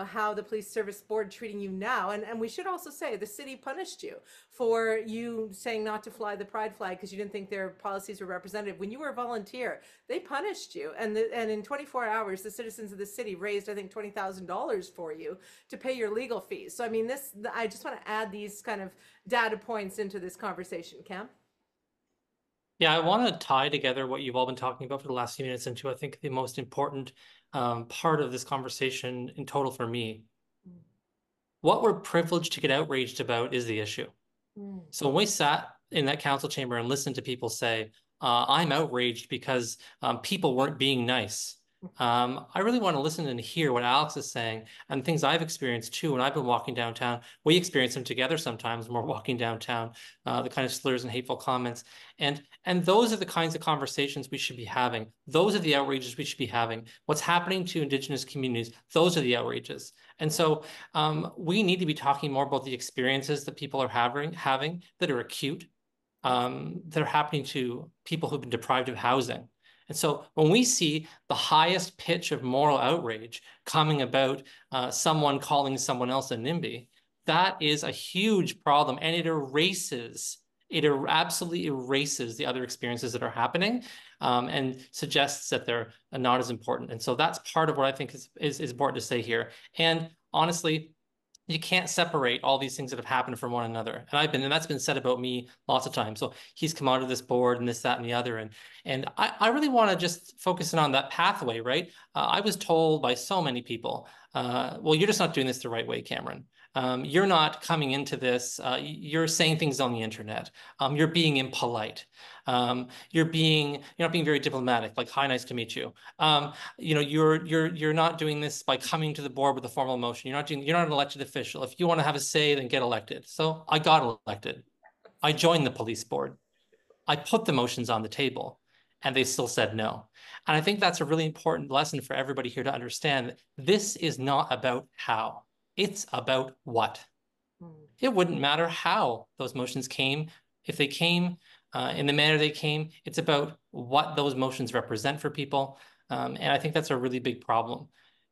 A: how the police service board treating you now? And we should also say the city punished you for you saying not to fly the pride flag because you didn't think their policies were representative. When you were a volunteer, they punished you. And in 24 hours, the citizens of the city raised, I think, $20,000 for you to pay your legal fees. So, I mean, I just want to add these kind of data points into this conversation. Cam?
B: Yeah, I want to tie together what you've all been talking about for the last few minutes into, I think, the most important part of this conversation in total for me. What we're privileged to get outraged about is the issue. So when we sat in that council chamber and listened to people say, I'm outraged because people weren't being nice. I really want to listen and hear what Alex is saying and things I've experienced too. When I've been walking downtown, we experience them together sometimes when we're walking downtown, the kind of slurs and hateful comments. And those are the kinds of conversations we should be having. Those are the outrages we should be having. What's happening to Indigenous communities, those are the outrages. And so we need to be talking more about the experiences that people are having that are acute, that are happening to people who've been deprived of housing. And so when we see the highest pitch of moral outrage coming about someone calling someone else a NIMBY, that is a huge problem, and it absolutely erases the other experiences that are happening and suggests that they're not as important. And so that's part of what I think is important to say here. And honestly, you can't separate all these things that have happened from one another. And that's been said about me lots of times. So he's come out of this board and this, that, and the other. And I really want to just focus in on that pathway, right? I was told by so many people, well, you're just not doing this the right way, Cameron. You're not coming into this. You're saying things on the internet. You're being impolite. You're not being very diplomatic. Like, hi, nice to meet you. You're not doing this by coming to the board with a formal motion. You're not an elected official. If you want to have a say, then get elected. So I got elected. I joined the police board. I put the motions on the table, and they still said no. And I think that's a really important lesson for everybody here to understand that this is not about how. It's about what. It wouldn't matter how those motions came. If they came in the manner they came, it's about what those motions represent for people. And I think that's a really big problem.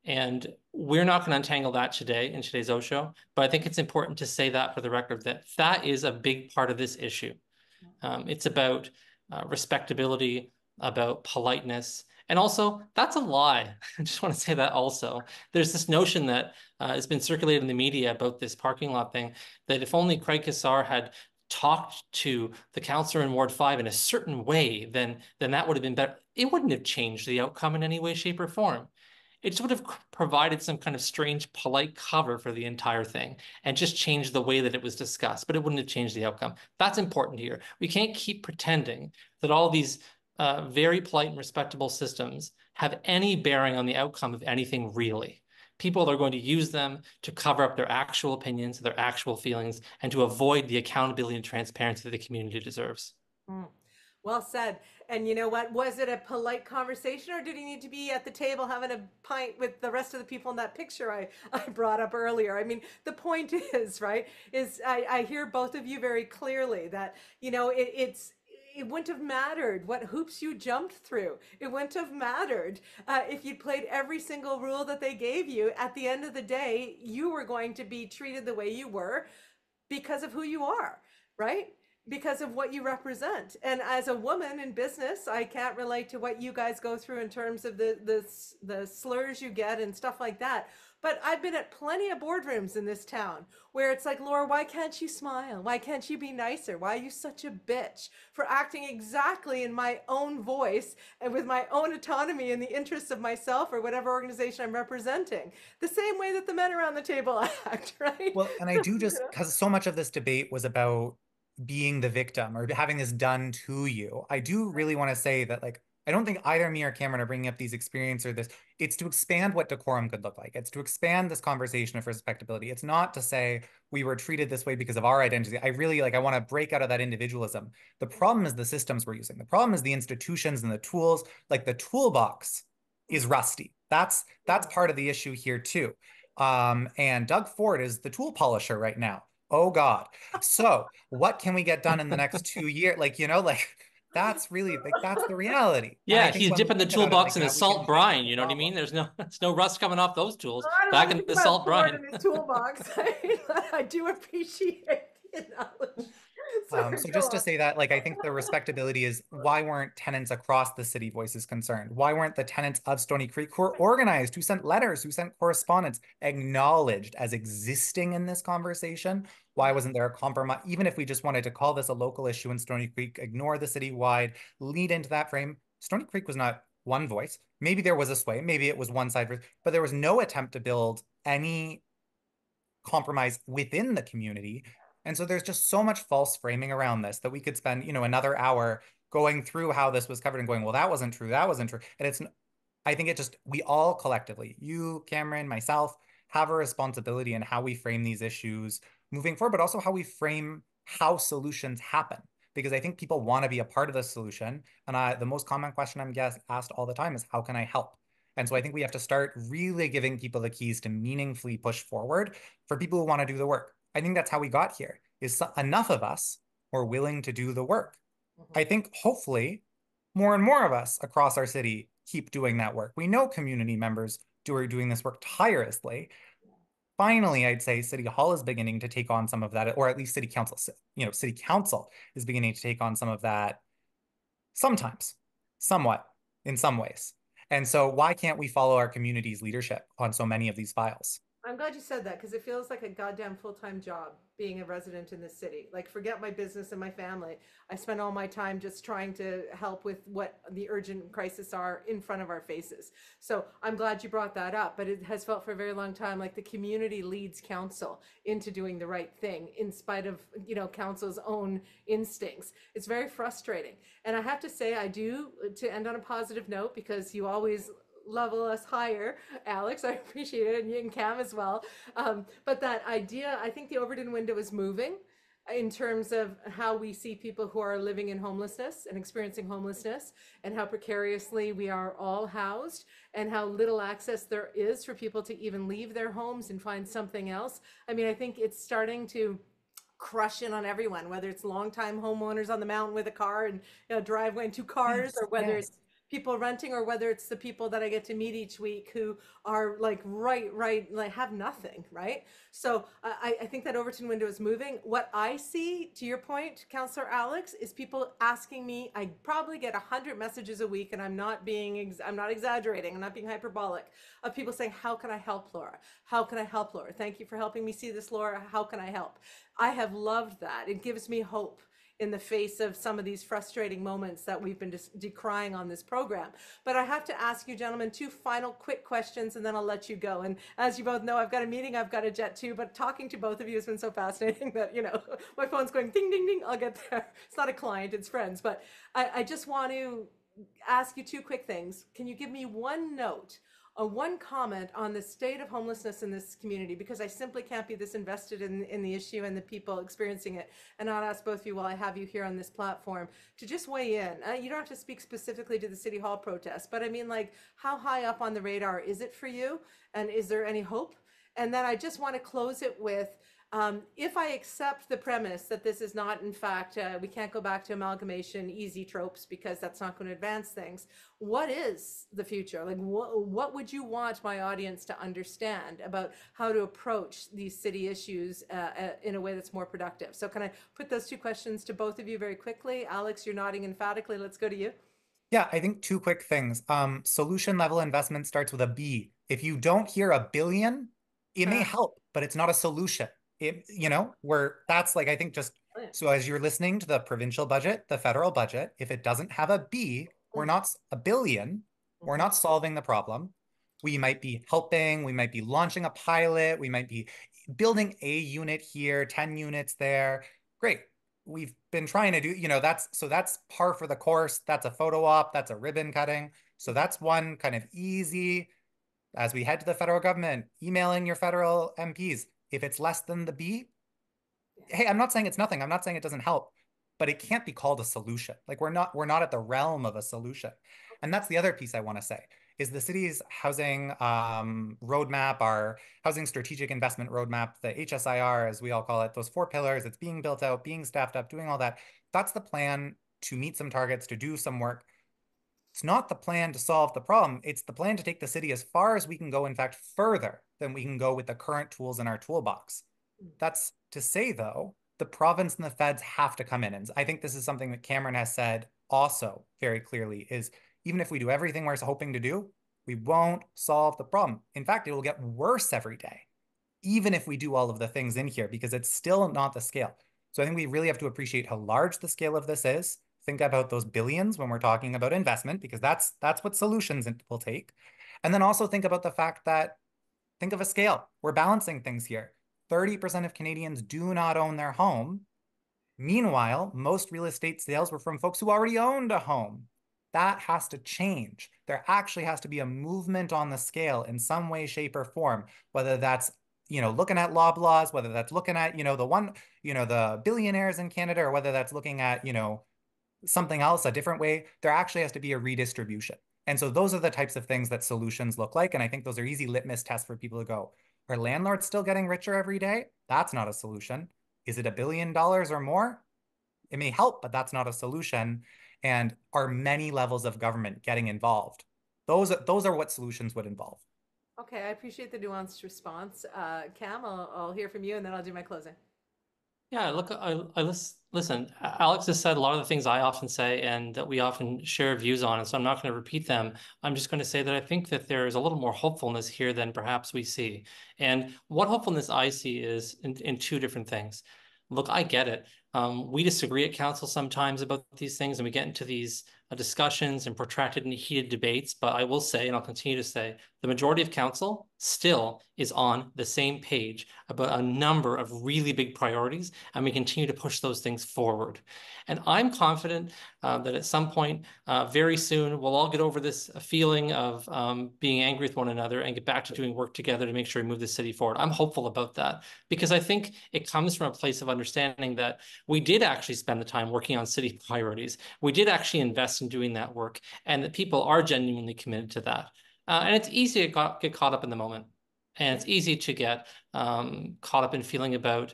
B: And we're not going to untangle that today in today's OShow, but I think it's important to say that for the record, that is a big part of this issue. It's about respectability, about politeness. And also, that's a lie. I just want to say that also. There's this notion that has been circulated in the media about this parking lot thing, that if only Craig Cassar had talked to the councillor in Ward 5 in a certain way, then that would have been better. It wouldn't have changed the outcome in any way, shape, or form. It just would have provided some kind of strange, polite cover for the entire thing and just changed the way that it was discussed, but it wouldn't have changed the outcome. That's important here. We can't keep pretending that all these very polite and respectable systems have any bearing on the outcome of anything really. People are going to use them to cover up their actual opinions, their actual feelings, and to avoid the accountability and transparency that the community deserves.
A: Well said. And you know what? Was it a polite conversation, or did he need to be at the table having a pint with the rest of the people in that picture I brought up earlier? I mean, the point is, right, I hear both of you very clearly that, it wouldn't have mattered what hoops you jumped through. It wouldn't have mattered if you played every single rule that they gave you. At the end of the day, you were going to be treated the way you were because of who you are, right? Because of what you represent. And as a woman in business, I can't relate to what you guys go through in terms of the slurs you get and stuff like that. But I've been at plenty of boardrooms in this town where it's like, Laura, why can't you smile? Why can't you be nicer? Why are you such a bitch for acting exactly in my own voice and with my own autonomy in the interests of myself or whatever organization I'm representing? The same way that the men around the table act, right?
C: Well, and I do just, because so much of this debate was about being the victim or having this done to you. I do really want to say that, like, I don't think either me or Cameron are bringing up these experiences or this. It's to expand what decorum could look like. It's to expand this conversation of respectability. It's not to say we were treated this way because of our identity. I really like, I want to break out of that individualism. The problem is the systems we're using. The problem is the institutions and the tools, like the toolbox is rusty. That's part of the issue here too. And Doug Ford is the tool polisher right now. Oh God. So what can we get done in the next 2 years? Like, like that's really like that's the reality. And I
B: Yeah,
C: think
B: he's
C: when we
B: dipping the
C: think about it
B: toolbox
C: like
B: in a
C: that, we can
B: salt
C: change
B: brine.
C: the
B: You know what I mean?
C: problem.
B: There's no rust coming off those tools.
A: I don't
B: Back
A: know
B: in
A: anything
B: the
A: about
B: salt
A: Ford
B: brine.
A: and his toolbox. I do appreciate the analogy. Sorry,
C: So
A: go
C: just to
A: on.
C: say that, like, I think the respectability is why weren't tenants across the city voices concerned? Why weren't the tenants of Stoney Creek who were organized, who sent letters, who sent correspondence, acknowledged as existing in this conversation? Why wasn't there a compromise? Even if we just wanted to call this a local issue in Stoney Creek, ignore the citywide, lead into that frame. Stoney Creek was not one voice. Maybe there was a sway, maybe it was one side, but there was no attempt to build any compromise within the community. And so there's just so much false framing around this that we could spend, another hour going through how this was covered and going, well, that wasn't true. That wasn't true. And I think we all collectively, you, Cameron, myself, have a responsibility in how we frame these issues moving forward, but also how we frame how solutions happen. Because I think people want to be a part of the solution. And the most common question I'm asked all the time is, how can I help? And so I think we have to start really giving people the keys to meaningfully push forward for people who want to do the work. I think that's how we got here, is enough of us who are willing to do the work. I think hopefully more and more of us across our city keep doing that work. We know community members are doing this work tirelessly. Finally, I'd say City Hall is beginning to take on some of that, or at least City Council, City Council is beginning to take on some of that sometimes, somewhat, in some ways. And so why can't we follow our community's leadership on so many of these files?
A: I'm glad you said that because it feels like a goddamn full-time job being a resident in this city. Like, forget my business and my family. I spend all my time just trying to help with what the urgent crises are in front of our faces. So I'm glad you brought that up, but it has felt for a very long time like the community leads council into doing the right thing in spite of, council's own instincts. It's very frustrating. And I have to say, I do, to end on a positive note, because you always level us higher, Alex. I appreciate it, and you and Cam as well. But that idea, I think the Overton window is moving in terms of how we see people who are living in homelessness and experiencing homelessness, and how precariously we are all housed, and how little access there is for people to even leave their homes and find something else. I mean, I think it's starting to crush in on everyone, whether it's longtime homeowners on the mountain with a car and driveway and two cars, or whether it's people renting, or whether it's the people that I get to meet each week who are like right, like have nothing, right? So I think that Overton window is moving. What I see, to your point, Councillor Alex, is people asking me. I probably get 100 messages a week, and I'm not exaggerating. I'm not being hyperbolic. Of people saying, "How can I help, Laura? How can I help, Laura? Thank you for helping me see this, Laura. How can I help?" I have loved that. It gives me hope in the face of some of these frustrating moments that we've been decrying on this program. But I have to ask you, gentlemen, two final quick questions, and then I'll let you go. And as you both know, I've got a meeting, I've got a jet too, but talking to both of you has been so fascinating that, my phone's going ding, ding, ding, I'll get there. It's not a client, it's friends. But I just want to ask you two quick things. Can you give me one note, one comment on the state of homelessness in this community? Because I simply can't be this invested in the issue and the people experiencing it, and not ask both of you while I have you here on this platform to just weigh in. You don't have to speak specifically to the City Hall protest, but I mean, like, how high up on the radar is it for you? And is there any hope? And then I just want to close it with, if I accept the premise that this is not, in fact, we can't go back to amalgamation, easy tropes, because that's not going to advance things, what is the future? Like, what would you want my audience to understand about how to approach these city issues in a way that's more productive? So can I put those two questions to both of you very quickly? Alex, you're nodding emphatically. Let's go to you.
C: Yeah, I think two quick things. Solution level investment starts with a B. If you don't hear a billion, it may help, but it's not a solution. Where that's like, I think so as you're listening to the provincial budget, the federal budget, if it doesn't have a B, we're not a billion, we're not solving the problem. We might be helping, we might be launching a pilot, we might be building a unit here, 10 units there. Great. we've been trying to do, that's par for the course. That's a photo op, that's a ribbon cutting. So that's one kind of easy, as we head to the federal government, emailing your federal MPs. If it's less than the B, hey, I'm not saying it's nothing. I'm not saying it doesn't help, but it can't be called a solution. Like we're not at the realm of a solution. And that's the other piece I want to say is the city's housing roadmap, our housing strategic investment roadmap, the HSIR, as we all call it, those 4 pillars, it's being built out, being staffed up, doing all that. That's the plan to meet some targets, to do some work. It's not the plan to solve the problem. It's the plan to take the city as far as we can go, in fact, further than we can go with the current tools in our toolbox. That's to say, though, the province and the feds have to come in. And I think this is something that Cameron has said also very clearly is even if we do everything we're hoping to do, we won't solve the problem. In fact, it will get worse every day, even if we do all of the things in here, because it's still not the scale. So I think we really have to appreciate how large the scale of this is. Think about those billions when we're talking about investment, because that's what solutions it will take. And then also think about the fact that, think of a scale. We're balancing things here. 30% of Canadians do not own their home. Meanwhile, most real estate sales were from folks who already owned a home. That has to change. There actually has to be a movement on the scale in some way, shape, or form, whether that's looking at Loblaws, whether that's looking at, the billionaires in Canada, or whether that's looking at, something else, a different way. There actually has to be a redistribution. And so those are the types of things that solutions look like. And I think those are easy litmus tests for people to go, are landlords still getting richer every day? That's not a solution. Is it $1 billion or more? It may help, but that's not a solution. And are many levels of government getting involved? Those are what solutions would involve.
A: Okay, I appreciate the nuanced response. Cam, I'll hear from you and then I'll do my closing.
B: Yeah, look, listen, Alex has said a lot of the things I often say and that we often share views on, and so I'm not going to repeat them. I'm just going to say that I think that there is a little more hopefulness here than perhaps we see. And what hopefulness I see is in two different things. Look, I get it. We disagree at council sometimes about these things, and we get into these discussions and protracted and heated debates. But I will say, and I'll continue to say, the majority of council still is on the same page about a number of really big priorities, and we continue to push those things forward. And I'm confident that at some point very soon, we'll all get over this feeling of being angry with one another and get back to doing work together to make sure we move the city forward. I'm hopeful about that because I think it comes from a place of understanding that we did actually spend the time working on city priorities. We did actually invest in doing that work, and that people are genuinely committed to that. And it's easy to get caught up in the moment. And it's easy to get caught up in feeling about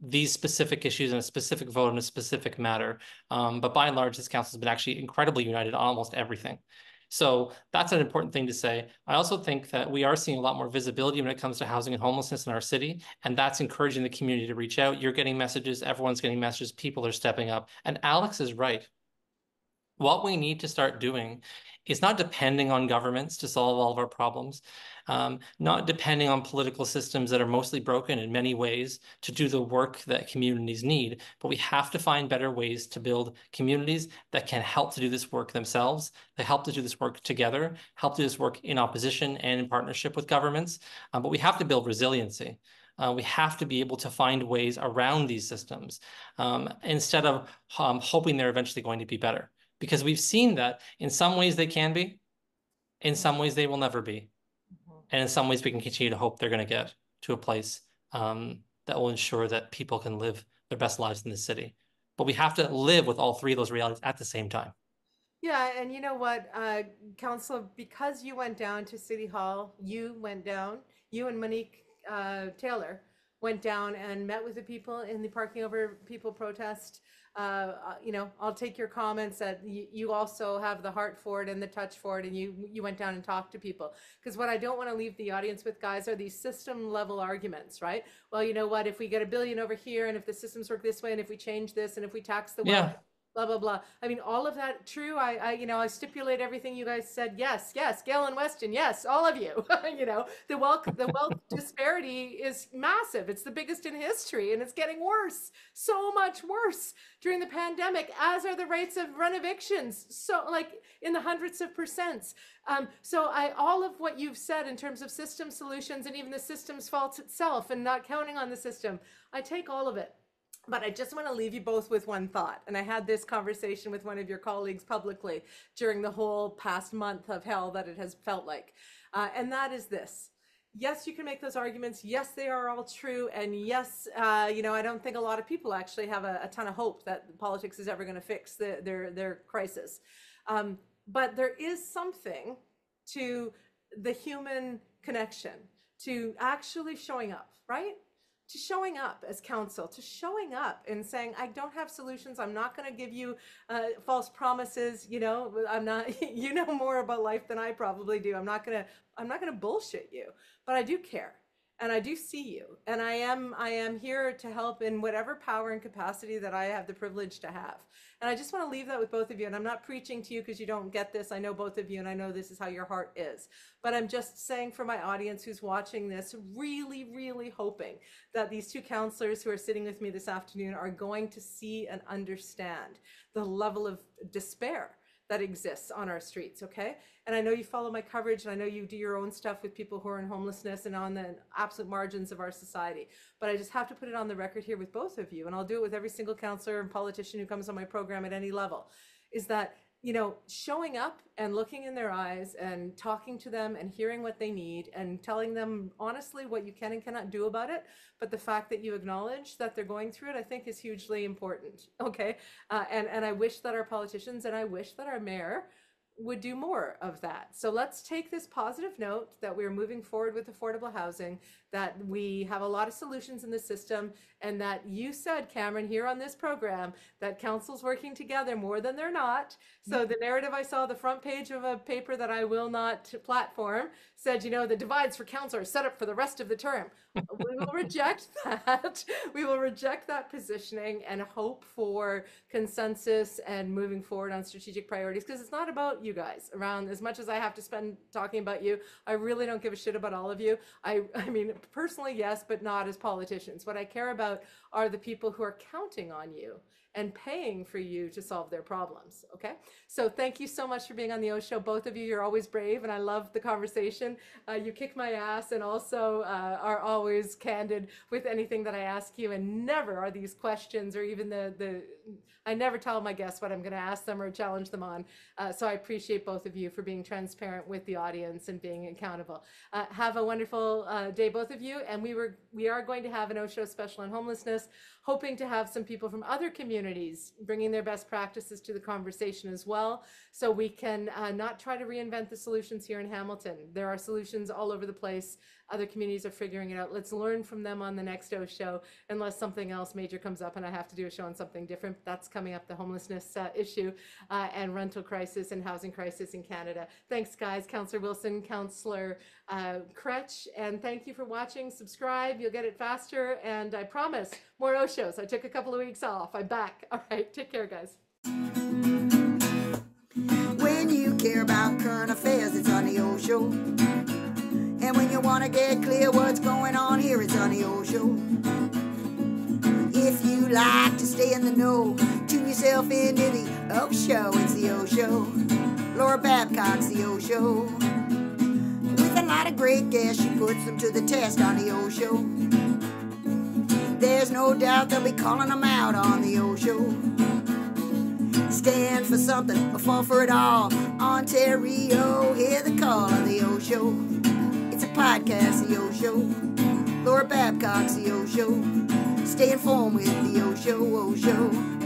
B: these specific issues and a specific vote in a specific matter. But by and large, this council has been actually incredibly united on almost everything. So that's an important thing to say. I also think that we are seeing a lot more visibility when it comes to housing and homelessness in our city, and that's encouraging the community to reach out. You're getting messages, everyone's getting messages, people are stepping up. And Alex is right. What we need to start doing is not depending on governments to solve all of our problems, not depending on political systems that are mostly broken in many ways to do the work that communities need, but we have to find better ways to build communities that can help to do this work themselves, that help to do this work together, help to do this work in opposition and in partnership with governments, but we have to build resiliency. We have to be able to find ways around these systems instead of hoping they're eventually going to be better. Because we've seen that in some ways they can be, in some ways they will never be. And in some ways we can continue to hope they're going to get to a place that will ensure that people can live their best lives in the city. But we have to live with all three of those realities at the same time.
A: Yeah, and you know what, Council, because you went down to City Hall, you and Monique Taylor went down and met with the people in the Parking Over People protest. I'll take your comments that you also have the heart for it and the touch for it, and you went down and talked to people. Because what I don't want to leave the audience with, guys, are these system level arguments, right? Well, you know what, if we get $1 billion over here, and if the systems work this way, and if we change this, and if we tax the wealth, blah, blah, blah. I mean, all of that true. I stipulate everything you guys said. Yes, Gail and Weston. Yes, all of you. The wealth disparity is massive. It's the biggest in history, and it's getting worse, so much worse during the pandemic, as are the rates of rent evictions. So like in the hundreds of percents. All of what you've said in terms of system solutions and even the system's faults itself and not counting on the system, I take all of it. But I just want to leave you both with one thought. And I had this conversation with one of your colleagues publicly during the whole past month of hell that it has felt like. And that is this. Yes, you can make those arguments. Yes, they are all true. And yes, I don't think a lot of people actually have a ton of hope that politics is ever going to fix their crisis. But there is something to the human connection, to actually showing up, right? To showing up as council, to showing up and saying, I don't have solutions. I'm not going to give you false promises. I'm not, you know more about life than I probably do. I'm not going to bullshit you, but I do care. And I do see you. And I am here to help in whatever power and capacity that I have the privilege to have. And I just want to leave that with both of you. And I'm not preaching to you because you don't get this. I know both of you, and I know this is how your heart is. But I'm just saying for my audience who's watching this, really, really hoping that these two councillors who are sitting with me this afternoon are going to see and understand the level of despair that exists on our streets, okay? And I know you follow my coverage, and I know you do your own stuff with people who are in homelessness and on the absolute margins of our society. But I just have to put it on the record here with both of you, and I'll do it with every single councillor and politician who comes on my program at any level, is that, showing up and looking in their eyes and talking to them and hearing what they need and telling them honestly what you can and cannot do about it. But the fact that you acknowledge that they're going through it, I think is hugely important. Okay. And I wish that our politicians and I wish that our mayor would do more of that. So let's take this positive note that we're moving forward with affordable housing, that we have a lot of solutions in the system, and that you said, Cameron, here on this program, that council's working together more than they're not. So the narrative I saw, the front page of a paper that I will not platform, said, the divides for council are set up for the rest of the term. We will reject that. We will reject that positioning and hope for consensus and moving forward on strategic priorities, because it's not about you guys. Around as much as I have to spend talking about you, I really don't give a shit about all of you. I mean, personally, yes, but not as politicians. What I care about are the people who are counting on you and paying for you to solve their problems. Okay. So thank you so much for being on the OShow. Both of you, you're always brave, and I love the conversation. You kick my ass, and also are always candid with anything that I ask you, and never are these questions or even I never tell my guests what I'm going to ask them or challenge them on. So I appreciate both of you for being transparent with the audience and being accountable. Have a wonderful day, both of you. And we are going to have an OShow special on homelessness, hoping to have some people from other communities bringing their best practices to the conversation as well, so we can not try to reinvent the solutions here in Hamilton. There are solutions all over the place. Other communities are figuring it out. Let's learn from them on the next OShow, unless something else major comes up and I have to do a show on something different. That's coming up, the homelessness issue and rental crisis and housing crisis in Canada. Thanks, guys. Councillor Wilson, Councillor Kroetsch, and thank you for watching. Subscribe, you'll get it faster, and I promise more OShows. I took a couple of weeks off. I'm back. All right, take care, guys.
D: When you care about current affairs, it's on the OShow. And when you want to get clear what's going on here, it's on the OShow. If you like to stay in the know, tune yourself into the OShow. It's the OShow. Laura Babcock's the OShow. With a lot of great guests, she puts them to the test on the OShow. There's no doubt they'll be calling them out on the OShow. Stand for something or fall for it all. Ontario, hear the call on the OShow. It's a podcast, the OShow. Laura Babcock's the OShow. Stay informed with the OShow.